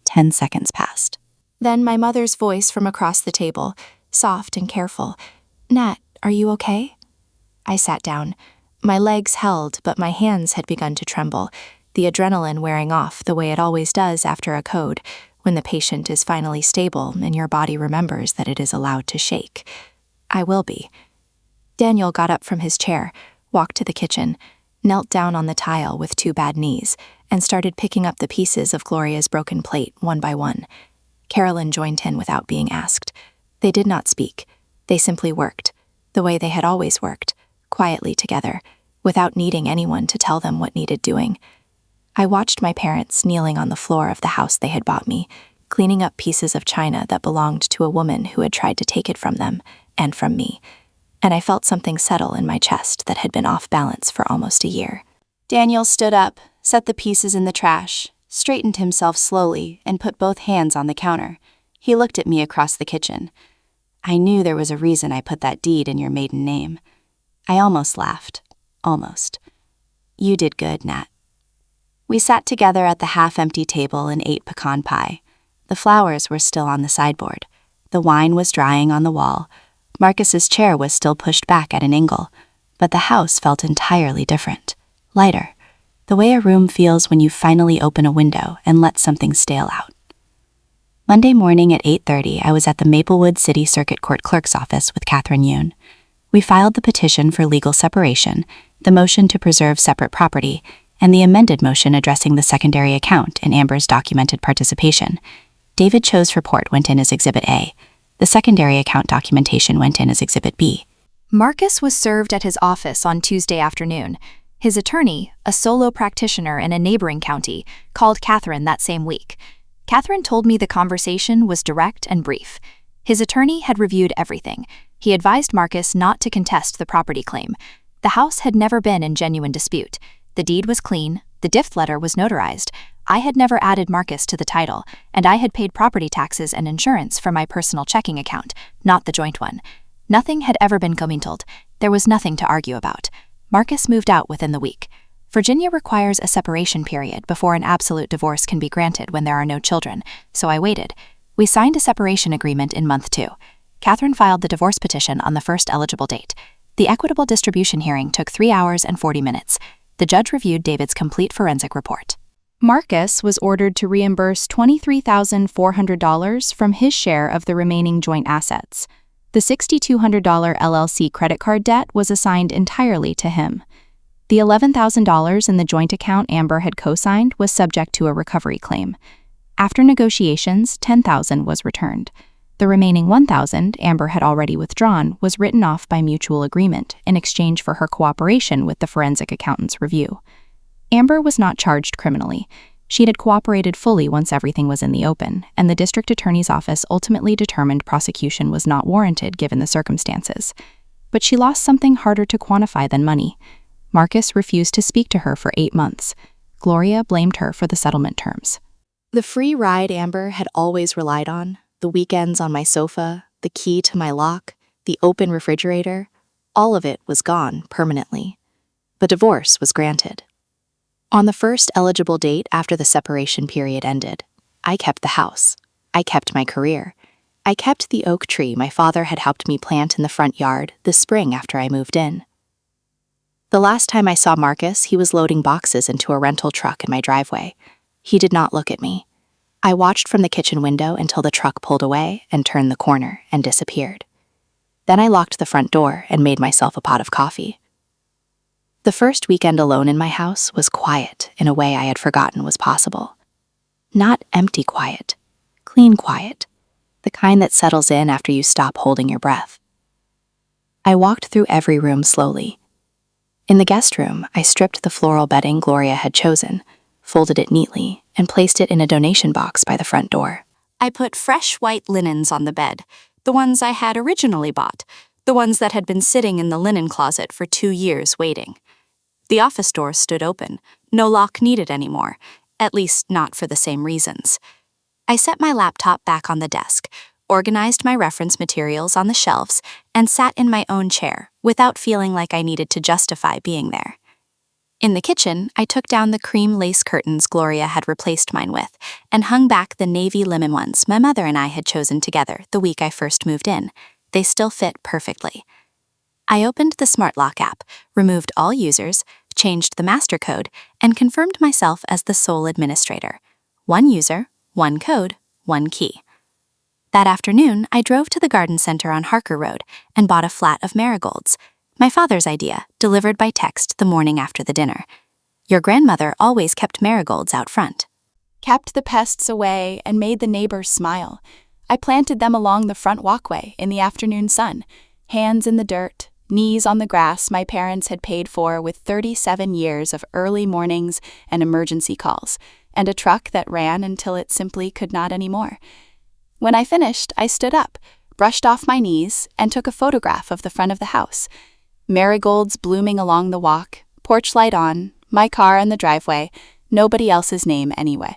10 seconds passed. Then my mother's voice from across the table, soft and careful. Nat, are you okay? I sat down. My legs held, but my hands had begun to tremble, the adrenaline wearing off the way it always does after a code, when the patient is finally stable and your body remembers that it is allowed to shake. I will be. Daniel got up from his chair, walked to the kitchen, knelt down on the tile with 2 bad knees, and started picking up the pieces of Gloria's broken plate one by one. Carolyn joined in without being asked. They did not speak. They simply worked, the way they had always worked, quietly together, without needing anyone to tell them what needed doing. I watched my parents kneeling on the floor of the house they had bought me, cleaning up pieces of china that belonged to a woman who had tried to take it from them, and from me, and I felt something settle in my chest that had been off balance for almost a year. Daniel stood up, set the pieces in the trash, straightened himself slowly, and put both hands on the counter. He looked at me across the kitchen. I knew there was a reason I put that deed in your maiden name. I almost laughed. Almost. You did good, Nat. We sat together at the half-empty table and ate pecan pie. The flowers were still on the sideboard. The wine was drying on the wall. Marcus's chair was still pushed back at an angle, but the house felt entirely different, lighter, the way a room feels when you finally open a window and let something stale out. Monday morning at 8:30, I was at the Maplewood City Circuit Court Clerk's office with Catherine Yoon. We filed the petition for legal separation, the motion to preserve separate property, and the amended motion addressing the secondary account in Amber's documented participation. David Cho's report went in as Exhibit A. The secondary account documentation went in as Exhibit B. Marcus was served at his office on Tuesday afternoon. His attorney, a solo practitioner in a neighboring county, called Catherine that same week. Catherine told me the conversation was direct and brief. His attorney had reviewed everything. He advised Marcus not to contest the property claim. The house had never been in genuine dispute. The deed was clean. The gift letter was notarized. I had never added Marcus to the title, and I had paid property taxes and insurance for my personal checking account, not the joint one. Nothing had ever been commingled. There was nothing to argue about. Marcus moved out within the week. Virginia requires a separation period before an absolute divorce can be granted when there are no children, so I waited. We signed a separation agreement in month 2. Catherine filed the divorce petition on the first eligible date. The equitable distribution hearing took 3 hours and 40 minutes. The judge reviewed David's complete forensic report. Marcus was ordered to reimburse $23,400 from his share of the remaining joint assets. The $6,200 LLC credit card debt was assigned entirely to him. The $11,000 in the joint account Amber had co-signed was subject to a recovery claim. After negotiations, $10,000 was returned. The remaining $1,000 Amber had already withdrawn was written off by mutual agreement in exchange for her cooperation with the forensic accountant's review. Amber was not charged criminally. She had cooperated fully once everything was in the open, and the district attorney's office ultimately determined prosecution was not warranted given the circumstances. but she lost something harder to quantify than money. Marcus refused to speak to her for 8 months. Gloria blamed her for the settlement terms. The free ride Amber had always relied on, the weekends on my sofa, the key to my lock, the open refrigerator, all of it was gone permanently. The divorce was granted. On the first eligible date after the separation period ended, I kept the house. I kept my career. I kept the oak tree my father had helped me plant in the front yard the spring after I moved in. The last time I saw Marcus, he was loading boxes into a rental truck in my driveway. He did not look at me. I watched from the kitchen window until the truck pulled away and turned the corner and disappeared. Then I locked the front door and made myself a pot of coffee. The first weekend alone in my house was quiet in a way I had forgotten was possible. Not empty quiet, clean quiet, the kind that settles in after you stop holding your breath. I walked through every room slowly. In the guest room, I stripped the floral bedding Gloria had chosen, folded it neatly, and placed it in a donation box by the front door. I put fresh white linens on the bed, the ones I had originally bought, the ones that had been sitting in the linen closet for 2 years waiting. The office door stood open, no lock needed anymore, at least not for the same reasons. I set my laptop back on the desk, organized my reference materials on the shelves, and sat in my own chair without feeling like I needed to justify being there. In the kitchen, I took down the cream lace curtains Gloria had replaced mine with and hung back the navy lemon ones my mother and I had chosen together the week I first moved in. They still fit perfectly. I opened the Smart Lock app, removed all users, changed the master code, and confirmed myself as the sole administrator. 1 user, 1 code, 1 key. That afternoon, I drove to the garden center on Harker Road and bought a flat of marigolds. My father's idea, delivered by text the morning after the dinner. Your grandmother always kept marigolds out front. Kept the pests away and made the neighbors smile. I planted them along the front walkway in the afternoon sun, hands in the dirt, knees on the grass my parents had paid for with 37 years of early mornings and emergency calls, and a truck that ran until it simply could not anymore. When I finished, I stood up, brushed off my knees, and took a photograph of the front of the house. Marigolds blooming along the walk, porch light on, my car in the driveway, nobody else's name anyway.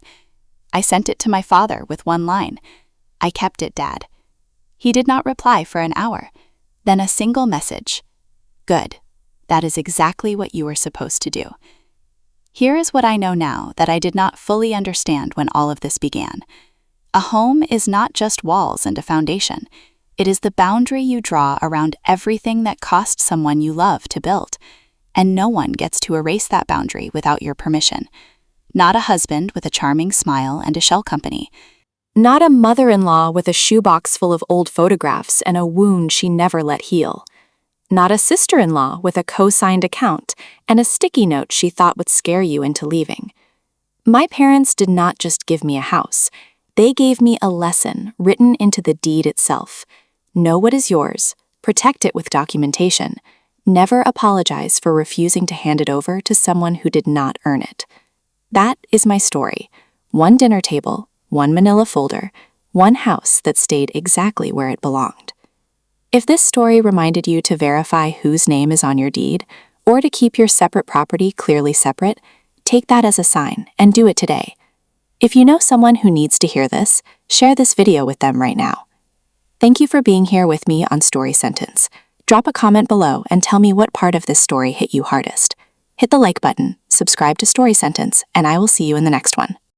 I sent it to my father with one line. I kept it, Dad. He did not reply for an hour. Then a single message. Good. That is exactly what you were supposed to do. Here is what I know now that I did not fully understand when all of this began. A home is not just walls and a foundation. It is the boundary you draw around everything that cost someone you love to build. And no one gets to erase that boundary without your permission. Not a husband with a charming smile and a shell company. Not a mother-in-law with a shoebox full of old photographs and a wound she never let heal. Not a sister-in-law with a co-signed account and a sticky note she thought would scare you into leaving. My parents did not just give me a house. They gave me a lesson written into the deed itself. Know what is yours, protect it with documentation. Never apologize for refusing to hand it over to someone who did not earn it. That is my story. 1 dinner table, 1 manila folder, 1 house that stayed exactly where it belonged. If this story reminded you to verify whose name is on your deed, or to keep your separate property clearly separate, take that as a sign and do it today. If you know someone who needs to hear this, share this video with them right now. Thank you for being here with me on Story Sentence. Drop a comment below and tell me what part of this story hit you hardest. Hit the like button, subscribe to Story Sentence, and I will see you in the next one.